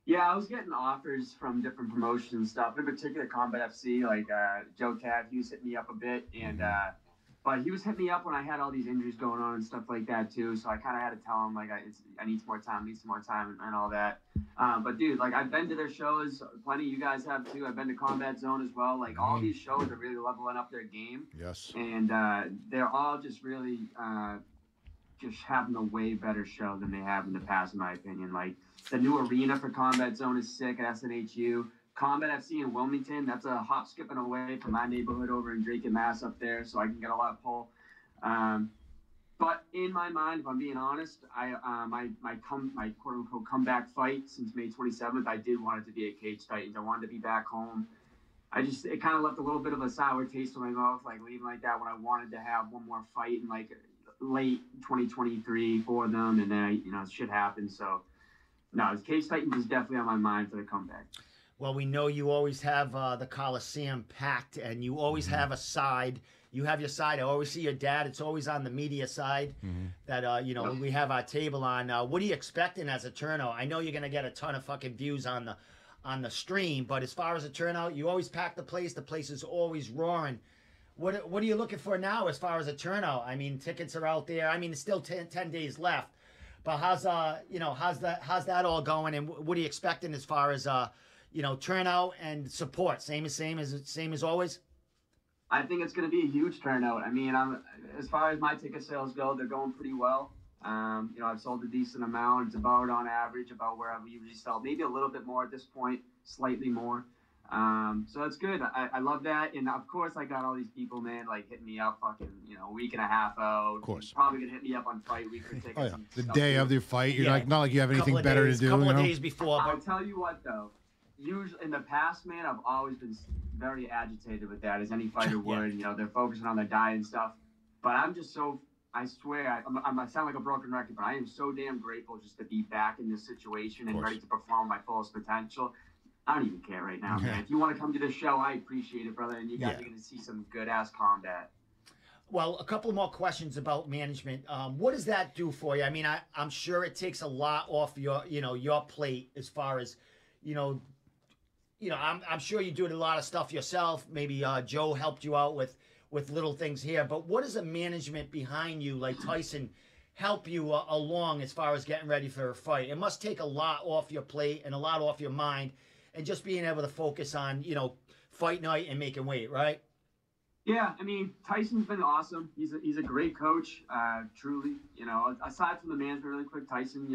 Yeah, I was getting offers from different promotions and stuff, in particular Combat FC, like Joe Tad, he was hitting me up a bit, and but he was hitting me up when I had all these injuries going on and stuff like that too. So I kind of had to tell him like I need some more time, and all that. But dude, like I've been to their shows, plenty. You guys have too. I've been to Combat Zone as well. Like all these shows are really leveling up their game. Yes. And they're all just really just having a way better show than they have in the past, in my opinion. Like the new arena for Combat Zone is sick at SNHU. Combat FC in Wilmington, that's a hop skipping away from my neighborhood over in Drake and Mass up there, so I can get a lot of pull. But in my mind, if I'm being honest, my quote unquote comeback fight since May 27th, I did want it to be a Cage Titans. I wanted to be back home. It kind of left a little bit of a sour taste in my mouth, like leaving like that when I wanted to have one more fight in like late 2023 for them, and then shit happened. So no, Cage Titans is definitely on my mind for the comeback. Well, we know you always have the Coliseum packed, and you always have a side. You have your side. I always see your dad. It's always on the media side that, we have our table on. What are you expecting as a turnout? I know you're going to get a ton of fucking views on the stream, but as far as a turnout, you always pack the place. The place is always roaring. What are you looking for now as far as a turnout? I mean, tickets are out there. I mean, it's still 10 days left. But how's that all going, and what are you expecting as far as turnout and support? Same as always. I think it's going to be a huge turnout. I mean, as far as my ticket sales go, they're going pretty well. I've sold a decent amount. It's about on average about where I've usually sold, maybe a little bit more at this point, slightly more. So that's good. I love that. And of course, I got all these people, man, like hitting me up fucking, a week and a half out. Of course. Probably going to hit me up on fight week for tickets. Oh, yeah. The day of the fight, you're not like you have anything better to do. Couple of days before. I'll tell you what, though. Usually in the past, man, I've always been very agitated with that, as any fighter would. They're focusing on their diet and stuff. But I'm just I swear, I sound like a broken record, but I am so damn grateful just to be back in this situation and ready to perform my fullest potential. I don't even care right now, man. If you want to come to the show, I appreciate it, brother. And you guys are going to see some good-ass combat. Well, a couple more questions about management. What does that do for you? I mean, I'm sure it takes a lot off your plate as far as, I'm sure you do a lot of stuff yourself. Maybe Joe helped you out with little things here. But what does a management behind you, like Tyson, help you along as far as getting ready for a fight? It must take a lot off your plate and a lot off your mind, and just being able to focus on, fight night and making weight, right? Yeah, I mean, Tyson's been awesome. He's a great coach, truly. Aside from the management, really quick, Tyson,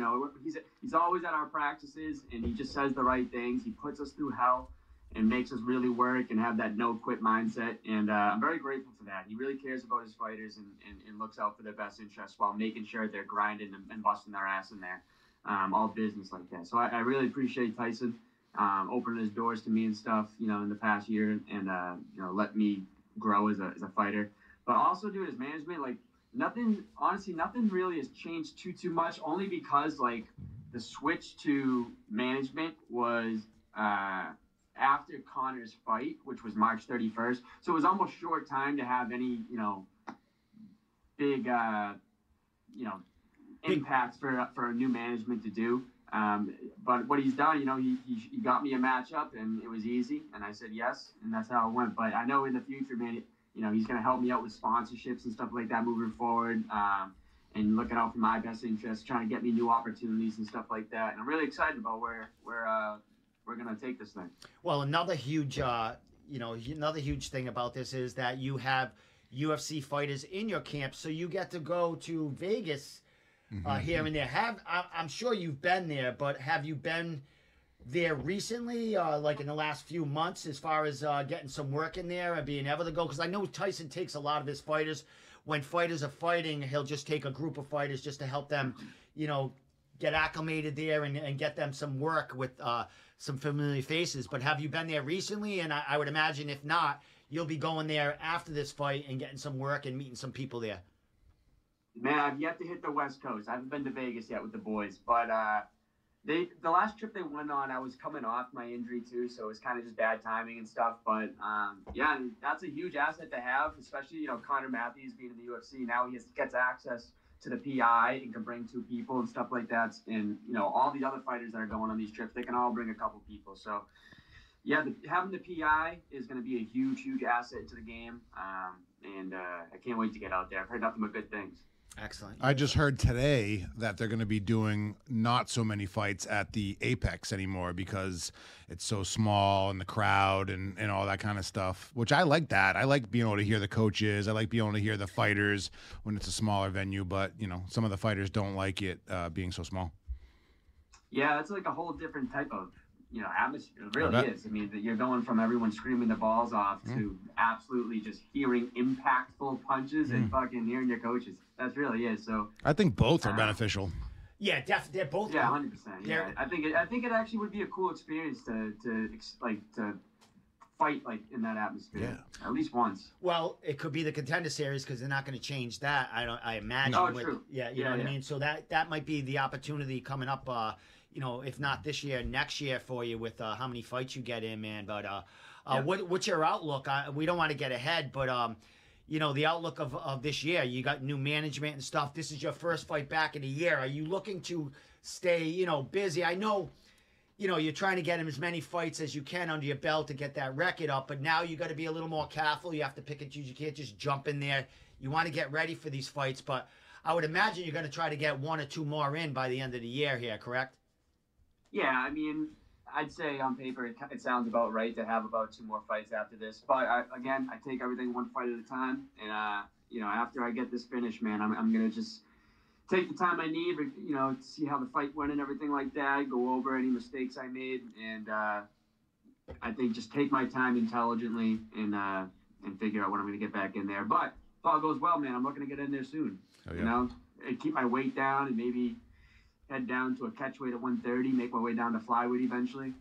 he's always at our practices, and he just says the right things. He puts us through hell and makes us really work and have that no-quit mindset. And I'm very grateful for that. He really cares about his fighters and looks out for their best interests while making sure they're grinding and busting their ass in there, all business like that. So I really appreciate Tyson opening his doors to me and stuff, in the past year and, let me grow as a fighter. But also, dude, as management, like nothing really has changed too much, only because like the switch to management was after Connor's fight, which was March 31st. So it was almost short time to have any, big big, impact for a new management to do. But what he's done, he got me a matchup, and it was easy, and I said yes, and that's how it went. But I know in the future, man, he's going to help me out with sponsorships and stuff like that moving forward, and looking out for my best interests, trying to get me new opportunities and stuff like that. And I'm really excited about where we're going to take this thing. Well, another huge thing about this is that you have UFC fighters in your camp, so you get to go to Vegas here and there. I'm sure you've been there, but have you been there recently, like in the last few months, as far as getting some work in there and being able to go? Because I know Tyson takes a lot of his fighters. When fighters are fighting, he'll just take a group of fighters just to help them, get acclimated there and get them some work with some familiar faces. But have you been there recently? And I would imagine if not, you'll be going there after this fight and getting some work and meeting some people there. Man, I've yet to hit the West Coast. I haven't been to Vegas yet with the boys, but the last trip they went on, I was coming off my injury too, so it was kind of just bad timing and stuff. But yeah, that's a huge asset to have, especially Connor Matthews being in the UFC now. He gets access to the PI and can bring 2 people and stuff like that. And all the other fighters that are going on these trips, they can all bring a couple people. So yeah, having the PI is going to be a huge asset to the game, and I can't wait to get out there. I've heard nothing but good things. Excellent. I just heard today that they're going to be doing not so many fights at the Apex anymore because it's so small and the crowd and all that kind of stuff, which I like that. I like being able to hear the coaches. I like being able to hear the fighters when it's a smaller venue, but, some of the fighters don't like it being so small. Yeah, it's like a whole different type of atmosphere. It really is. I mean, you're going from everyone screaming the balls off to absolutely just hearing impactful punches and fucking hearing your coaches. That really is. So I think both are beneficial. Yeah, definitely. They're both. Yeah, 100%. Yeah, I think it actually would be a cool experience to fight like in that atmosphere. Yeah. At least once. Well, it could be the Contender Series because they're not going to change that. I imagine. Oh, true. Yeah, you know what I mean. So that might be the opportunity coming up. If not this year, next year for you with how many fights you get in, man. But what's your outlook? We don't want to get ahead, but the outlook of this year. You got new management and stuff. This is your first fight back in a year. Are you looking to stay, busy? I know, you're trying to get him as many fights as you can under your belt to get that record up, but now you got to be a little more careful. You have to pick and choose. You can't just jump in there. You want to get ready for these fights, but I would imagine you're going to try to get 1 or 2 more in by the end of the year here, correct? Yeah, I mean, I'd say on paper it sounds about right to have about 2 more fights after this. But I take everything one fight at a time. And, after I get this finished, man, I'm going to just take the time I need, see how the fight went and everything like that, go over any mistakes I made. And I think just take my time intelligently and figure out when I'm going to get back in there. But if all goes well, man, I'm looking to get in there soon. Oh, yeah. And keep my weight down and maybe head down to a catch weight at 130, make my way down to flyweight eventually,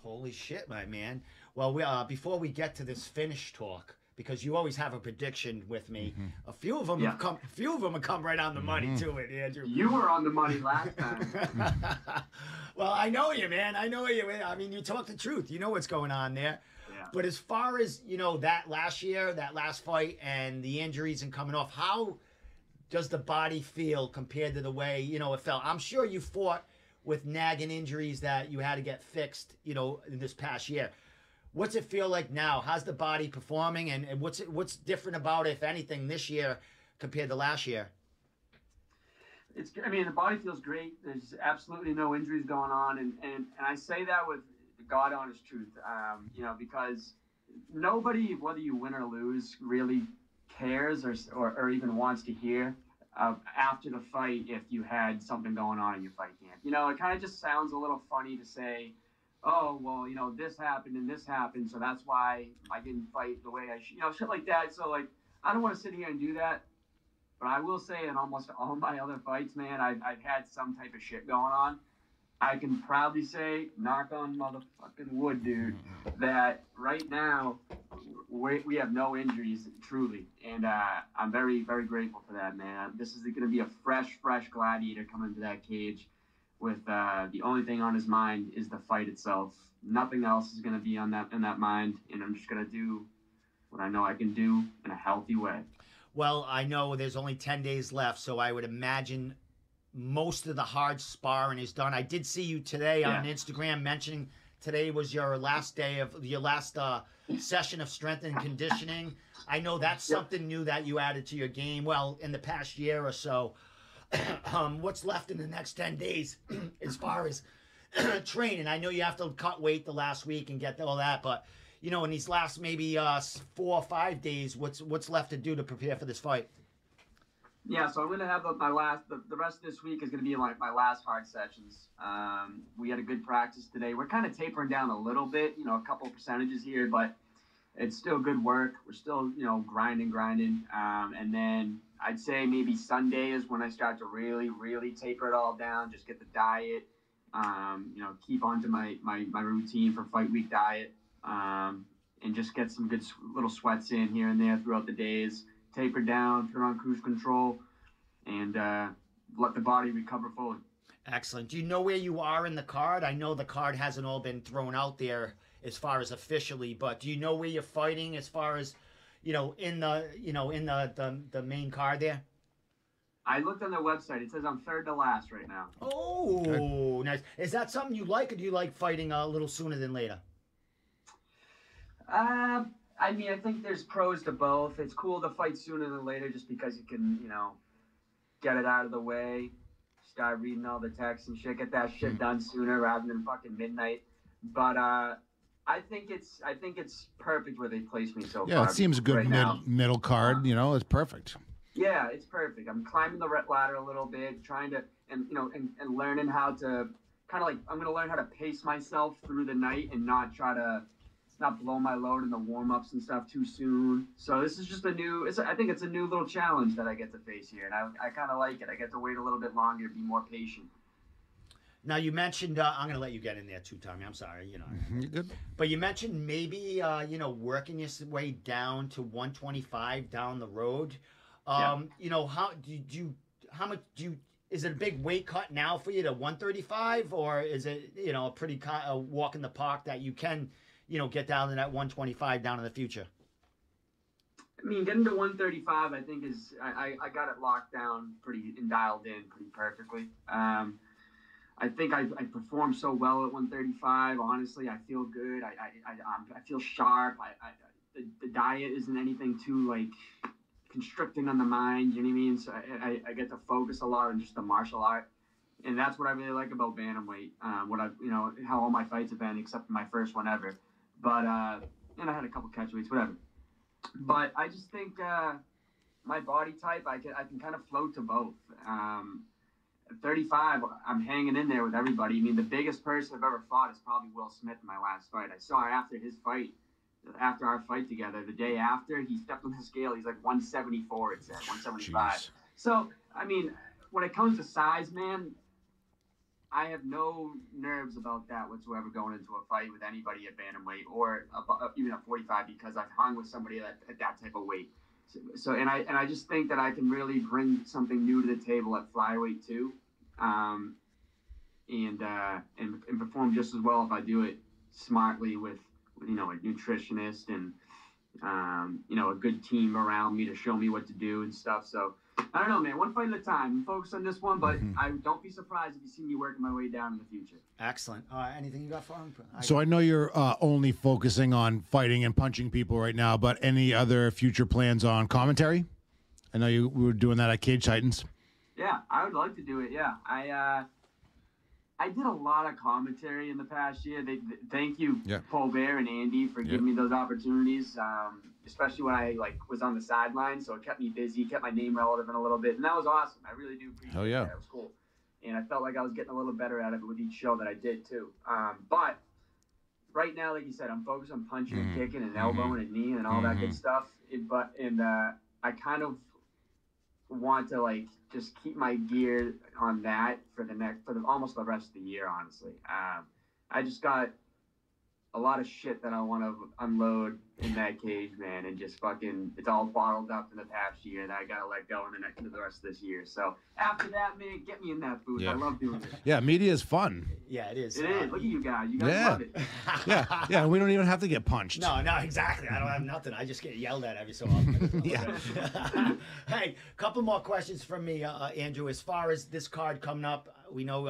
Holy shit, my man. Well, before we get to this finish talk, because you always have a prediction with me, a few of them have come right on the money to it, Andrew. You were on the money last time. Well, I know you, man. I know you. I mean, you talk the truth. You know what's going on there. Yeah. But as far as, that last fight and the injuries and coming off, how does the body feel compared to the way, it felt? I'm sure you fought with nagging injuries that you had to get fixed, in this past year. What's it feel like now? How's the body performing? And what's different about it, if anything, this year compared to last year? The body feels great. There's absolutely no injuries going on. And I say that with God honest truth, because nobody, whether you win or lose, really cares or even wants to hear after the fight if you had something going on in your fight camp. It kind of just sounds a little funny to say, oh, well, this happened and this happened, so that's why I didn't fight the way I should, shit like that. So, I don't want to sit here and do that, but I will say in almost all my other fights, man, I've had some type of shit going on. I can proudly say, knock on motherfucking wood, dude, that right now we have no injuries, truly. And I'm very, very grateful for that, man. This is going to be a fresh Gladiator coming into that cage with the only thing on his mind is the fight itself. Nothing else is going to be in that mind, and I'm just going to do what I know I can do in a healthy way. Well, I know there's only 10 days left, so I would imagine most of the hard sparring is done. I did see you today on Instagram mentioning today was your last day of your last session of strength and conditioning. I know that's something new that you added to your game. Well, in the past year or so, what's left in the next 10 days as far as training? I know you have to cut weight the last week and get all that, but you know, in these last maybe 4 or 5 days, what's left to do to prepare for this fight? Yeah, so I'm gonna have the rest of this week is gonna be like my last hard sessions. We had a good practice today. We're kind of tapering down a little bit, you know, a couple percentages here, but it's still good work. We're still, you know, grinding. And then I'd say maybe Sunday is when I start to really taper it all down. Just get the diet, you know, keep on to my routine for fight week diet, and just get some good little sweats in here and there throughout the days. Taper down, turn on cruise control, and let the body recover fully. Excellent. Do you know where you are in the card? I know the card hasn't all been thrown out there as far as officially, but do you know where you're fighting as far as, you know, in the main card there? I looked on their website. It says I'm third to last right now. Oh, nice. Is that something you like, or do you like fighting a little sooner than later? I mean, I think there's pros to both. It's cool to fight sooner than later just because you can, you know, get it out of the way, start reading all the texts and shit, get that shit done sooner rather than fucking midnight. But I think it's perfect where they placed me so far. Yeah, it seems a good middle card. You know, it's perfect. Yeah, it's perfect. I'm climbing the ladder a little bit, trying to, and you know, and learning how to kind of like I'm gonna learn how to pace myself through the night and not blow my load in the warm-ups and stuff too soon. So this is just I think it's a new little challenge that I get to face here, and I kind of like it. I get to wait a little bit longer, be more patient. Now, you mentioned, I'm going to let you get in there too, Tommy. I'm sorry, you know. You're good. But you mentioned maybe, you know, working your way down to 125 down the road. You know, is it a big weight cut now for you to 135, or is it, you know, a pretty walk in the park that you can, you know, get down to that 125 down in the future? I mean, getting to 135, I think I got it locked down and dialed in pretty perfectly. I think I performed so well at 135. Honestly, I feel good. I feel sharp. The diet isn't anything too like constricting on the mind. You know what I mean? So I get to focus a lot on just the martial art, and that's what I really like about bantamweight. How all my fights have been, except my first one ever. But and I had a couple catchweights, whatever. But I just think my body type, I can kind of float to both. At 35, I'm hanging in there with everybody. I mean, the biggest person I've ever fought is probably Will Smith in my last fight. I saw after our fight together, the day after, he stepped on the scale. He's like 174, it said, 175. Jeez. So, I mean, when it comes to size, man, I have no nerves about that whatsoever going into a fight with anybody at bantamweight or even at 45 because I've hung with somebody at that type of weight. So I just think that I can really bring something new to the table at flyweight too, and perform just as well if I do it smartly with you know a nutritionist and you know a good team around me to show me what to do and stuff. So I don't know, man. One fight at a time. I'm focused on this one, but I don't be surprised if you see me working my way down in the future. Excellent. Anything you got for him? So I know you're only focusing on fighting and punching people right now, but any other future plans on commentary? I know you were doing that at Cage Titans. Yeah, I would like to do it. Yeah, I did a lot of commentary in the past year. Thank you, Paul Bear and Andy, for giving me those opportunities. Especially when I was on the sidelines, so it kept me busy, kept my name relevant a little bit, and that was awesome. I really do appreciate that. It was cool, and I felt like I was getting a little better at it with each show that I did too. But right now, like you said, I'm focused on punching and kicking and elbowing and kneeing and all that good stuff. I kind of want to just keep my gear on that for almost the rest of the year. Honestly, I just got a lot of shit that I want to unload in that cage, man, and just fucking, it's all bottled up in the past year that I gotta let go in the rest of this year. So after that, man, get me in that booth. I love doing it. Yeah, media is fun. Yeah, it is. It is. Look at you guys. You guys love it. Yeah. We don't even have to get punched. No, exactly. I don't have nothing. I just get yelled at every so often. Hey, couple more questions from me, Andrew. As far as this card coming up, we know,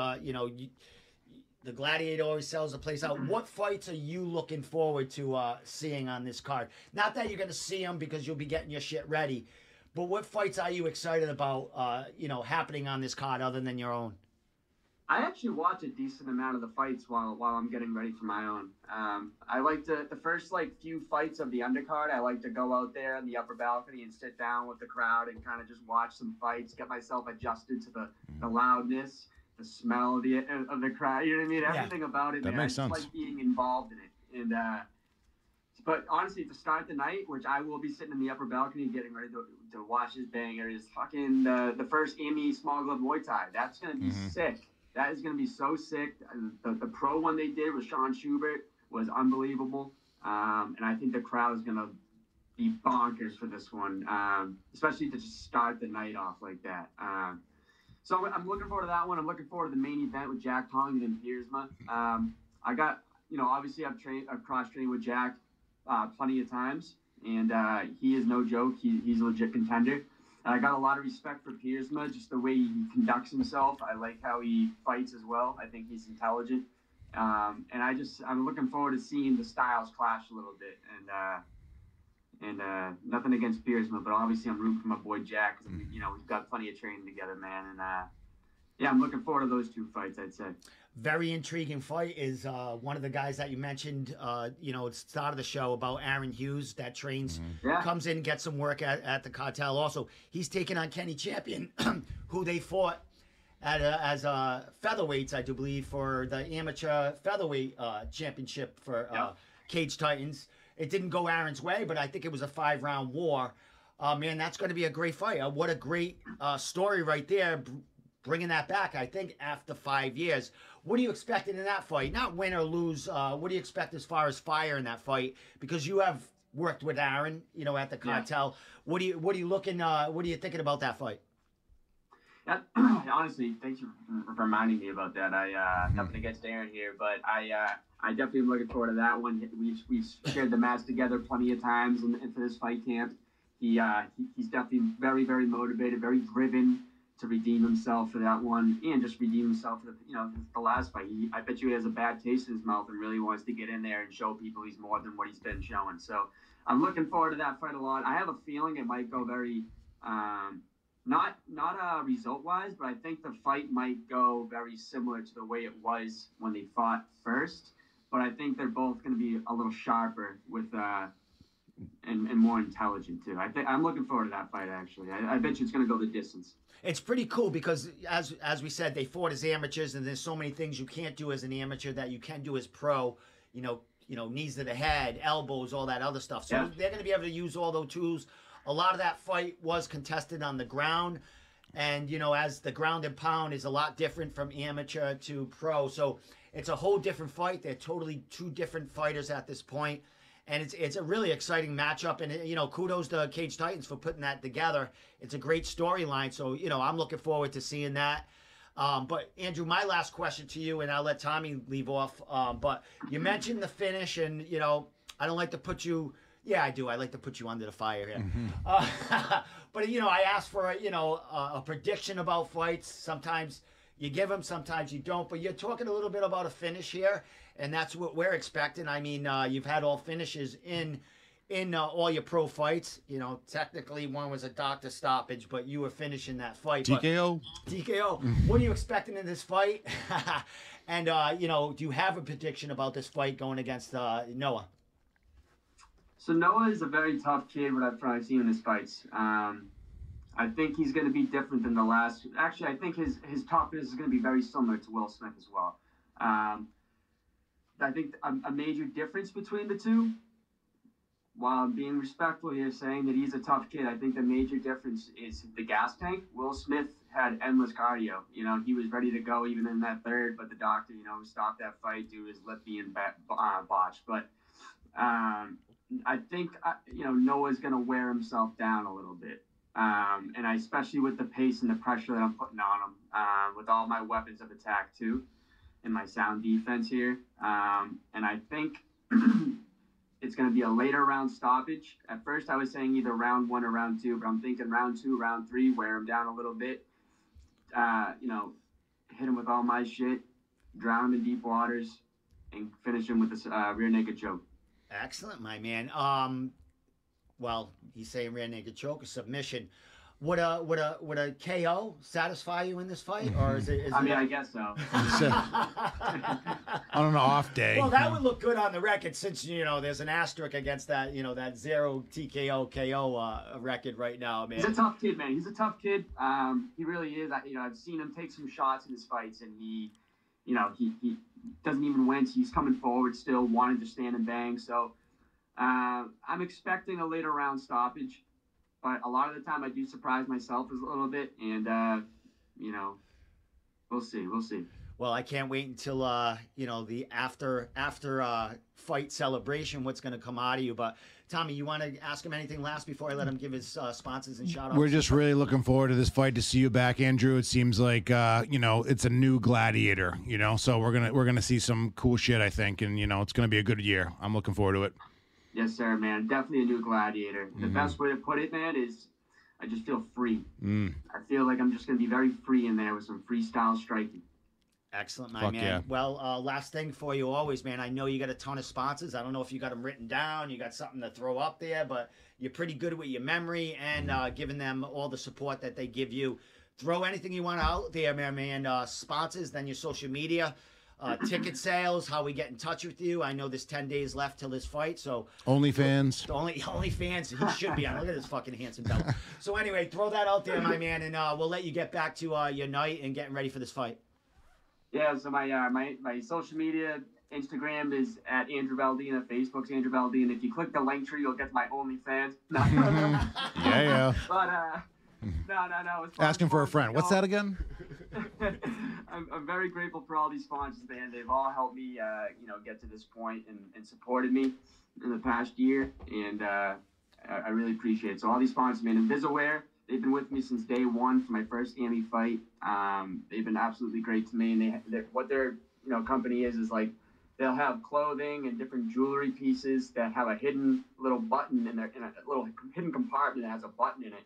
the Gladiator always sells the place out. What fights are you looking forward to seeing on this card? Not that you're going to see them because you'll be getting your shit ready, but what fights are you excited about, happening on this card other than your own? I actually watch a decent amount of the fights while I'm getting ready for my own. I like the first few fights of the undercard. I like to go out there in the upper balcony and sit down with the crowd and kind of just watch some fights, get myself adjusted to the loudness, the smell of the crowd. You know what I mean? Everything about it. That makes sense. I just like being involved in it. And but honestly, to start the night, which I will be sitting in the upper balcony getting ready to watch his banger, is fucking the first Amy small glove Muay Thai. That's gonna be sick. That is going to be so sick. The pro one they did with Sean Schubert was unbelievable. And I think the crowd is going to be bonkers for this one, especially to just start the night off like that. So I'm looking forward to that one. I'm looking forward to the main event with Jack Tong and Piersma. I got, obviously I've cross-trained with Jack plenty of times, and he is no joke. He's a legit contender. I got a lot of respect for Piersma, just the way he conducts himself. I like how he fights as well. I think he's intelligent. And I'm looking forward to seeing the styles clash a little bit. And nothing against Piersma, but obviously I'm rooting for my boy Jack. Cause we've got plenty of training together, man. And I'm looking forward to those two fights, I'd say. Very intriguing fight is one of the guys that you mentioned, at the start of the show about Aaron Hughes that trains, comes in, gets some work at the cartel. Also, he's taking on Kenny Champion, who they fought as featherweights, I do believe, for the amateur featherweight championship for Cage Titans. It didn't go Aaron's way, but I think it was a 5-round war. Man, that's going to be a great fight. What a great story right there. Bringing that back, I think, after 5 years. What are you expecting in that fight? Not win or lose. What do you expect as far as fire in that fight? Because you have worked with Aaron, at the cartel. What are you looking? What are you thinking about that fight? Yeah, honestly, thanks for reminding me about that. Nothing against Aaron here, but I definitely am looking forward to that one. We've shared the match together plenty of times, and for this fight camp, he's definitely very, very motivated, very driven to redeem himself for that one, and just redeem himself for the last fight. I bet you he has a bad taste in his mouth and really wants to get in there and show people he's more than what he's been showing. So I'm looking forward to that fight a lot. I have a feeling it might go very, not result-wise, but I think the fight might go very similar to the way it was when they fought first. But I think they're both going to be a little sharper with and more intelligent too. I'm looking forward to that fight actually. I bet you it's going to go the distance. It's pretty cool because, as we said, they fought as amateurs, and there's so many things you can't do as an amateur that you can do as pro. Knees to the head, elbows, all that other stuff. So they're going to be able to use all those tools. A lot of that fight was contested on the ground, and as the ground and pound is a lot different from amateur to pro, so it's a whole different fight. They're totally two different fighters at this point. And it's a really exciting matchup, and kudos to Cage Titans for putting that together. It's a great storyline, so I'm looking forward to seeing that. But Andrew, my last question to you, and I'll let Tommy leave off. But you mentioned the finish, and I don't like to put you. Yeah, I do. I like to put you under the fire here. But I asked for a prediction about fights. Sometimes you give them, sometimes you don't. But you're talking a little bit about a finish here. And that's what we're expecting. I mean, you've had all finishes in all your pro fights. Technically one was a doctor stoppage, but you were finishing that fight. TKO. TKO. What are you expecting in this fight? And do you have a prediction about this fight going against Noah? So Noah is a very tough kid. What I've seen in his fights. I think he's going to be different than the last. Actually, I think his toughness is going to be very similar to Will Smith as well. I think a major difference between the two while I'm being respectful here, saying that he's a tough kid, I think the major difference is the gas tank. Will Smith had endless cardio. You know, he was ready to go even in that third, but the doctor, you know, stopped that fight due to his lip being botched. But I think, you know, Noah's going to wear himself down a little bit. And especially with the pace and the pressure that I'm putting on him, with all my weapons of attack too, and my sound defense here. And I think it's going to be a later round stoppage. At first, I was saying either round 1 or round 2, but I'm thinking round 2, round 3, wear him down a little bit. You know, hit him with all my shit, drown him in deep waters, and finish him with this rear naked choke. Excellent, my man. Well, he's saying rear naked choke, a submission. Would a KO satisfy you in this fight, or is it? I guess so. On an off day. Well, that would look good on the record, since you know there's an asterisk against that. You know that 0 TKO KO record right now, man. He's a tough kid, man. He's a tough kid. He really is. I've seen him take some shots in his fights, and he doesn't even wince. He's coming forward still, wanting to stand and bang. So I'm expecting a later round stoppage. But a lot of the time I do surprise myself a little bit, and, you know, we'll see. Well, I can't wait until, you know, the after fight celebration, what's going to come out of you. But, Tommy, you want to ask him anything last before I let him give his sponsors and shout-outs? We're just really looking forward to this fight, to see you back, Andrew. It seems like, you know, it's a new Gladiator, you know, so we're gonna see some cool shit, I think, and, you know, it's going to be a good year. I'm looking forward to it. Yes, sir, man. Definitely a new Gladiator. The best way to put it, man, is I just feel free. I feel like I'm just going to be very free in there with some freestyle striking. Excellent, my Fuck man. yeah. Well, last thing for you always, man. I know you got a ton of sponsors. I don't know if you got them written down. You got something to throw up there, but you're pretty good with your memory and giving them all the support that they give you. Throw anything you want out there, man. Sponsors, then your social media. Ticket sales, how we get in touch with you. I know there's 10 days left till this fight, so OnlyFans. Only fans. He should be on. Look at this fucking handsome belt. So anyway, throw that out there, my man, and we'll let you get back to your night and getting ready for this fight. Yeah. So my social media, Instagram is at Andrew Valdina. Facebook's Andrew Valdina. If you click the link tree, you'll get to my OnlyFans. Yeah. But no. Asking for a friend. What's that again? I'm very grateful for all these sponsors, man. They've all helped me, you know, get to this point and supported me in the past year, and I really appreciate it. So all these sponsors, man, Invisaware, they've been with me since day one for my first AMI fight. They've been absolutely great to me, and what their company is like they'll have clothing and different jewelry pieces that have a hidden little button in a little hidden compartment that has a button in it,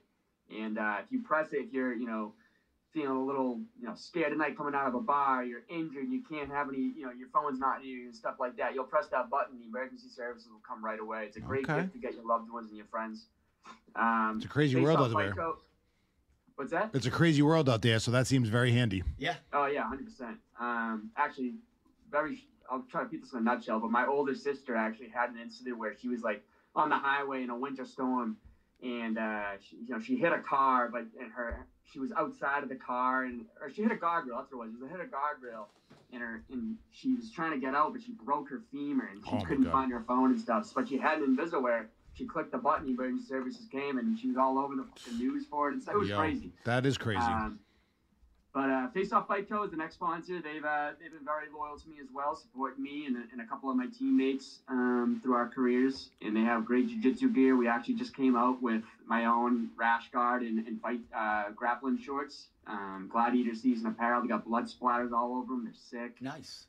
and if you press it, if you're feeling a little, scared at night coming out of a bar, you're injured, you can't have any, your phone's not near you and stuff like that. You'll press that button, the emergency services will come right away. It's a great gift to get your loved ones and your friends. It's a crazy world out there. What's that? It's a crazy world out there, so that seems very handy. Yeah. Oh, yeah, 100%. Actually, I'll try to put this in a nutshell, but my older sister actually had an incident where she was, like, on the highway in a winter storm, and she hit a car, but she was outside of the car, or she hit a guardrail. That's what it was. She hit a guardrail, and she was trying to get out, but she broke her femur, and she couldn't find her phone and stuff. But she had an Invisaware. She clicked the button, emergency services came, and she was all over the news for it. And so it was crazy. That is crazy. But Face Off Fight Co. is the next sponsor. They've been very loyal to me as well, supporting me and a couple of my teammates through our careers. And they have great jiu-jitsu gear. We actually just came out with my own rash guard and fight grappling shorts. Gladiator season apparel. They got blood splatters all over them. They're sick. Nice.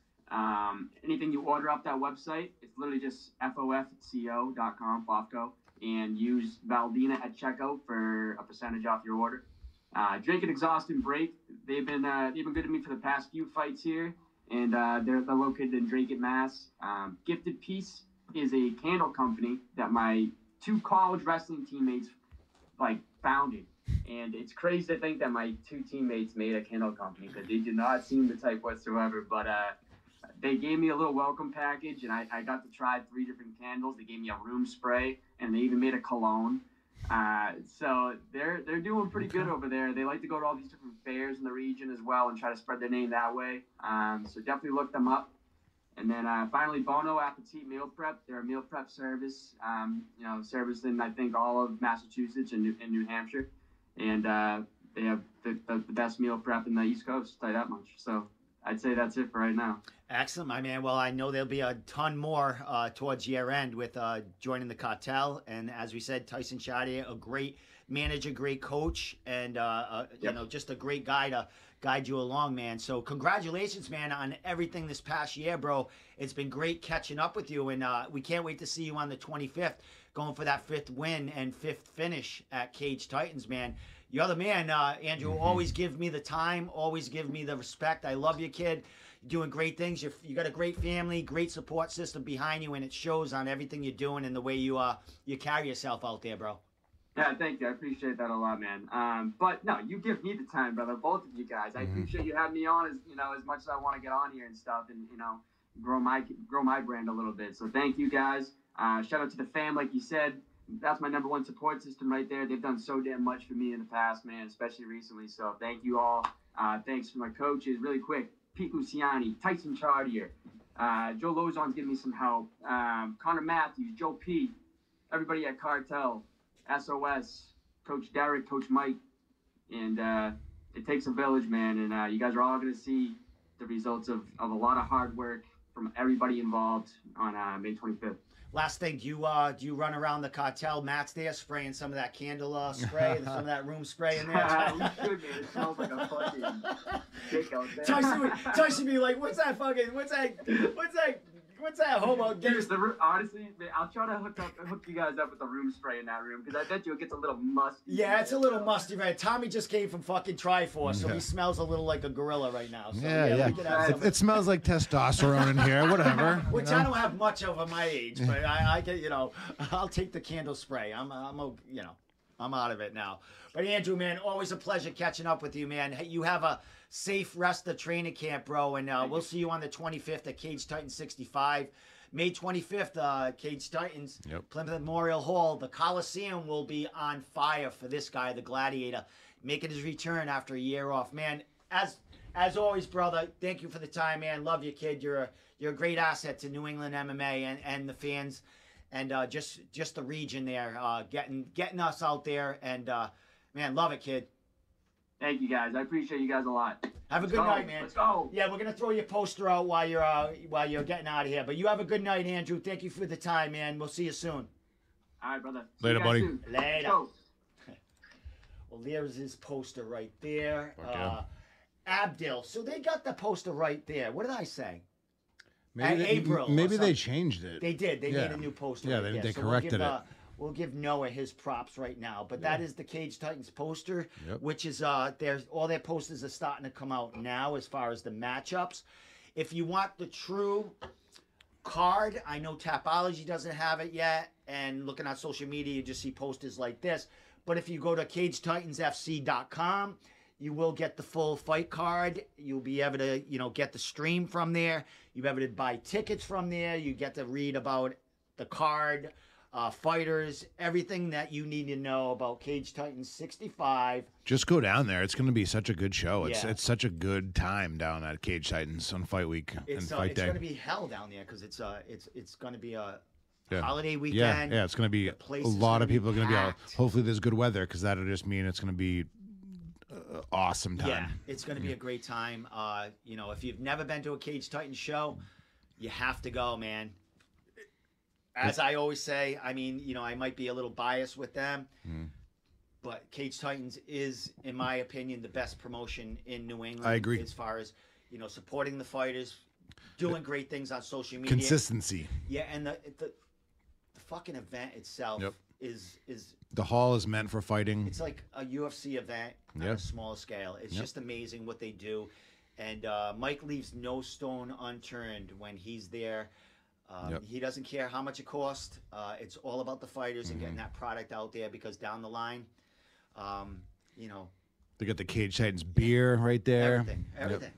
Anything you order off that website, it's literally just FOFCO.com, FOFCO, and use Valdina at checkout for a percentage off your order. Drink and Exhaust and Break. They've been good to me for the past few fights here, and they're located in Drake, Mass. Gifted Peace is a candle company that my 2 college wrestling teammates founded, and it's crazy to think that my 2 teammates made a candle company because they did not seem the type whatsoever. But they gave me a little welcome package, and I got to try 3 different candles. They gave me a room spray, and they even made a cologne. So they're doing pretty good over there. They like to go to all these different fairs in the region as well and try to spread their name that way. So definitely look them up. And then finally, Bono Appetit Meal Prep. They're a meal prep service, service in, I think, all of Massachusetts and New Hampshire. And they have the best meal prep in the East Coast, I'll tell you that much. So I'd say that's it for right now. Excellent, my man. Well, I know there'll be a ton more towards year end with joining the cartel. And as we said, Tyson Chartier, a great manager, great coach, and just a great guy to guide you along, man. So congratulations, man, on everything this past year, bro. It's been great catching up with you, and we can't wait to see you on the 25th, going for that 5th win and 5th finish at Cage Titans, man. You're the man, Andrew. Always give me the time, always give me the respect. I love you, kid. You're doing great things. You got a great family, great support system behind you, and it shows on everything you're doing and the way you carry yourself out there, bro. Yeah, thank you. I appreciate that a lot, man. But no, you give me the time, brother. Both of you guys. I appreciate you having me on as much as I want to get on here and stuff, and grow my brand a little bit. So thank you guys. Shout out to the fam, like you said. That's my #1 support system right there. They've done so damn much for me in the past, man, especially recently. So thank you all. Thanks for my coaches, really quick. Pete Luciani, Tyson Chartier, Joe Lozon's giving me some help. Connor Matthews, Joe P, everybody at Cartel. SOS, Coach Derek, Coach Mike, and it takes a village, man, and you guys are all going to see the results of a lot of hard work from everybody involved on May 25th. Last thing, do you run around the cartel mats there spraying some of that candle spray and some of that room spray in there? We should, man. It smells like a fucking dick out there. Tyson be like, what's that homo? Honestly, man, I'll try to hook you guys up with the room spray in that room, because I bet you it gets a little musty. Yeah, it's a little musty, right? Tommy just came from fucking Triforce, so he smells a little like a gorilla right now. So, It smells like testosterone in here. Whatever. Which I don't have much of at my age, but I get, I'll take the candle spray. I'm out of it now. But Andrew, man, always a pleasure catching up with you, man. Hey, you have a safe rest of training camp, bro, and we'll see you on the 25th at Cage Titans 65. May 25th, Cage Titans, Plymouth Memorial Hall. The Coliseum will be on fire for this guy, the Gladiator, making his return after a year off. Man, as always, brother, thank you for the time, man. Love you, kid. You're a great asset to New England MMA and the fans, and just the region there, getting us out there, and man, love it, kid. Thank you, guys. I appreciate you guys a lot. Have a good night, man. Let's go. Yeah, we're gonna throw your poster out while you're getting out of here. But you have a good night, Andrew. Thank you for the time, man. We'll see you soon. All right, brother. Later, buddy. Soon. Later. Well, there's his poster right there. Abdil. So they got the poster right there. What did I say? Maybe they changed it. They did. They made a new poster. Yeah, right they corrected it. We'll give Noah his props right now. But that is the Cage Titans poster, which is all their posters are starting to come out now as far as the matchups. If you want the true card, I know Tapology doesn't have it yet, and looking on social media, you just see posters like this. But if you go to CageTitansFC.com, you will get the full fight card. You'll be able to, get the stream from there. You'll be able to buy tickets from there. You get to read about the card, fighters, everything that you need to know about Cage Titans 65. Just go down there. It's going to be such a good show. It's such a good time down at Cage Titans on Fight Week and Fight Day. It's going to be hell down there because it's going to be a holiday weekend. Yeah, it's going to be a lot of people are going to be out. Hopefully there's good weather, because that'll just mean it's going to be awesome time. Yeah, it's going to be a great time. If you've never been to a Cage Titans show, you have to go, man. As I always say, I might be a little biased with them, but Cage Titans is, in my opinion, the best promotion in New England. I agree. As far as, supporting the fighters, doing great things on social media. Consistency. Yeah, and the fucking event itself is the hall is meant for fighting. It's like a UFC event on a small scale. It's just amazing what they do, and Mike leaves no stone unturned when he's there. He doesn't care how much it costs. It's all about the fighters and getting that product out there, because down the line, they got the Cage Titans beer right there. Everything. Everything.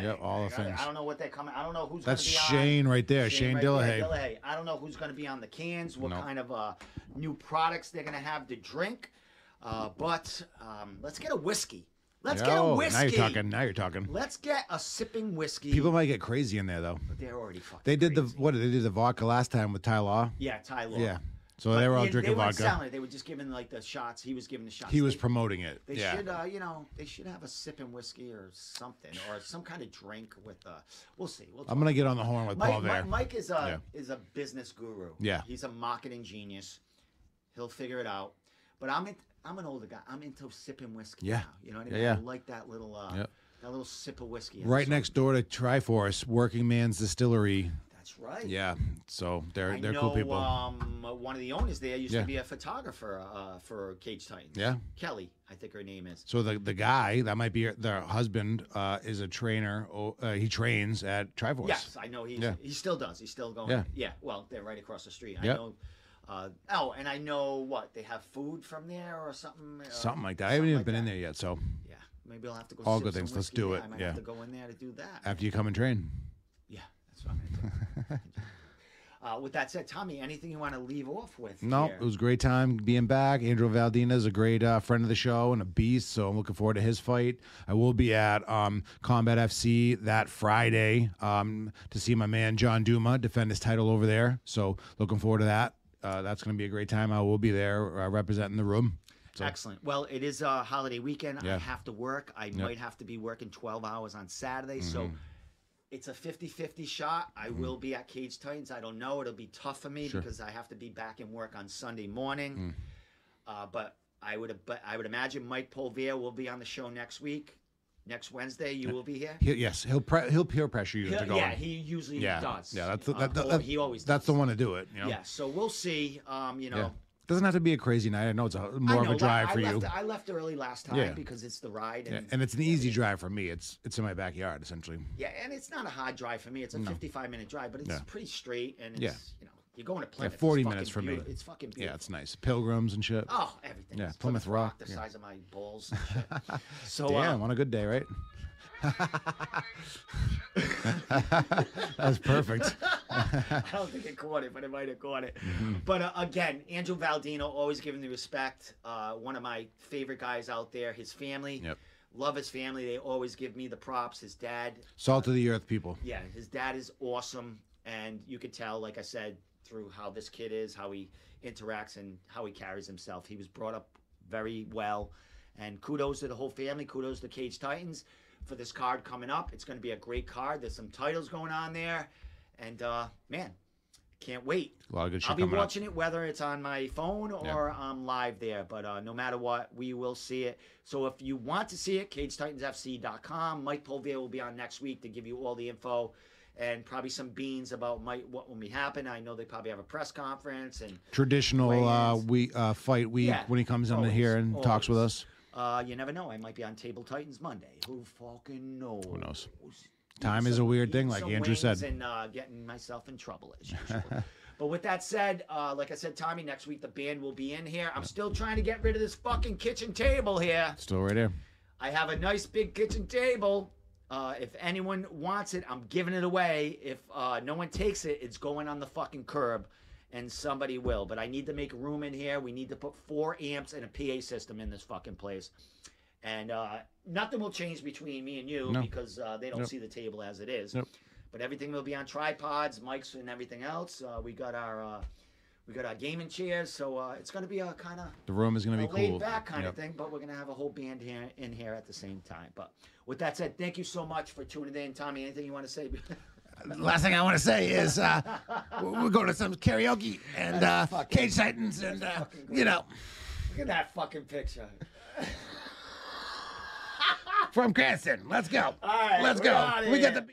Yeah, all the things. I don't know what they're coming. I don't know who's going to be on. That's Shane right there. Shane Dillahay. I don't know who's going to be on the cans, what kind of new products they're going to have to drink. But let's get a whiskey. Let's get a whiskey. Now you're talking. Now you're talking. Let's get a sipping whiskey. People might get crazy in there though. But they're already fucking They did crazy. They did the vodka last time with Ty Law. Yeah, Ty Law. Yeah. So But they were all drinking they weren't vodka. selling it. They were just giving like the shots. He was giving the shots. He was promoting it. They yeah. should, they should have a sipping whiskey or something, or some kind of drink with. We'll see. I'm gonna get on the horn with Paul there. Mike is a business guru. Yeah. He's a marketing genius. He'll figure it out. But I'm an older guy. I'm into sipping whiskey. Yeah. Now, you know what I mean? Yeah. I like that little that little sip of whiskey. Right next door to Triforce, Working Man's Distillery. That's right. Yeah. So they're I know, cool people. One of the owners there used to be a photographer for Cage Titans. Yeah. Kelly, I think her name is. So the guy that might be their husband is a trainer. He trains at Triforce. Yes, I know he still does. He's still going. Yeah. Yeah. Well, they're right across the street. Yep. I know. And I know what they have food from there or something. Something like that. I haven't even been in there yet. So yeah, maybe I'll have to go. All sip good some things. Let's whiskey do there. it. I might Yeah. have to go in there to do that. after you come and train. Yeah, that's what I'm gonna do. With that said, Tommy, anything you want to leave off with? No, here? it was a great time being back. Andrew Valdina is a great friend of the show and a beast, so I'm looking forward to his fight. I will be at Combat FC that Friday to see my man John Duma defend his title over there. So looking forward to that. That's going to be a great time. I will be there representing the room. So. Excellent. Well, it is a holiday weekend. Yeah. I have to work. I might have to be working 12 hours on Saturday. So it's a 50-50 shot. I will be at Cage Titans. I don't know. It'll be tough for me because I have to be back in work on Sunday morning. But I would imagine Mike Polvere will be on the show next week. Next Wednesday, you will be here. He'll peer pressure you to go. Yeah, he usually does. Yeah, he always. That's does. the one to do it. You know? Yeah, so we'll see. Doesn't have to be a crazy night. I know it's more of a drive for you. I left early last time because it's the ride. And it's an easy drive for me. It's in my backyard essentially. Yeah, and it's not a hard drive for me. It's a 55-minute drive, but it's pretty straight and it's you're going to Plymouth. 40 minutes for me. It's fucking beautiful. Yeah, it's nice. Pilgrims and shit. Oh, everything. Yeah, It's Plymouth Rock. the size of my balls. And shit. So damn, on a good day, right? That was perfect. I don't think it caught it, but it might have caught it. But again, Andrew Valdino, always giving the respect. One of my favorite guys out there. His family, love his family. They always give me the props. His dad, salt of the earth people. Yeah, his dad is awesome, and you could tell, like I said, through how this kid is, how he interacts, and how he carries himself. He was brought up very well, and kudos to the whole family. Kudos to Cage Titans for this card coming up. It's going to be a great card. There's some titles going on there. And, man, can't wait. A lot of good shit I'll be coming watching it, whether it's on my phone or I'm live there. But no matter what, we will see it. So if you want to see it, CageTitansFC.com. Mike Polvere will be on next week to give you all the info and probably some beans about what will be happening. I know they probably have a press conference. And traditional fight week when he comes in here and talks with us. You never know. I might be on Table Titans Monday. Who fucking knows? Who knows? Time is a weird thing, like Andrew said. And getting myself in trouble as usual. But with that said, like I said, Tommy, next week the band will be in here. I'm still trying to get rid of this fucking kitchen table here. Still right here. I have a nice big kitchen table. If anyone wants it, I'm giving it away. If no one takes it, it's going on the fucking curb. And somebody will. But I need to make room in here. We need to put 4 amps and a PA system in this fucking place. And nothing will change between me and you because they don't see the table as it is. But everything will be on tripods, mics, and everything else. We got our gaming chairs, so it's going to be a kind of the room is going to be cool, laid back kind of thing. But we're going to have a whole band in here at the same time. But with that said, thank you so much for tuning in, Tommy. Anything you want to say? Last thing I want to say is we're going to some karaoke and Cage Titans and you know. Look at that fucking picture. From Cranston. Let's go. All right, let's go. We got the.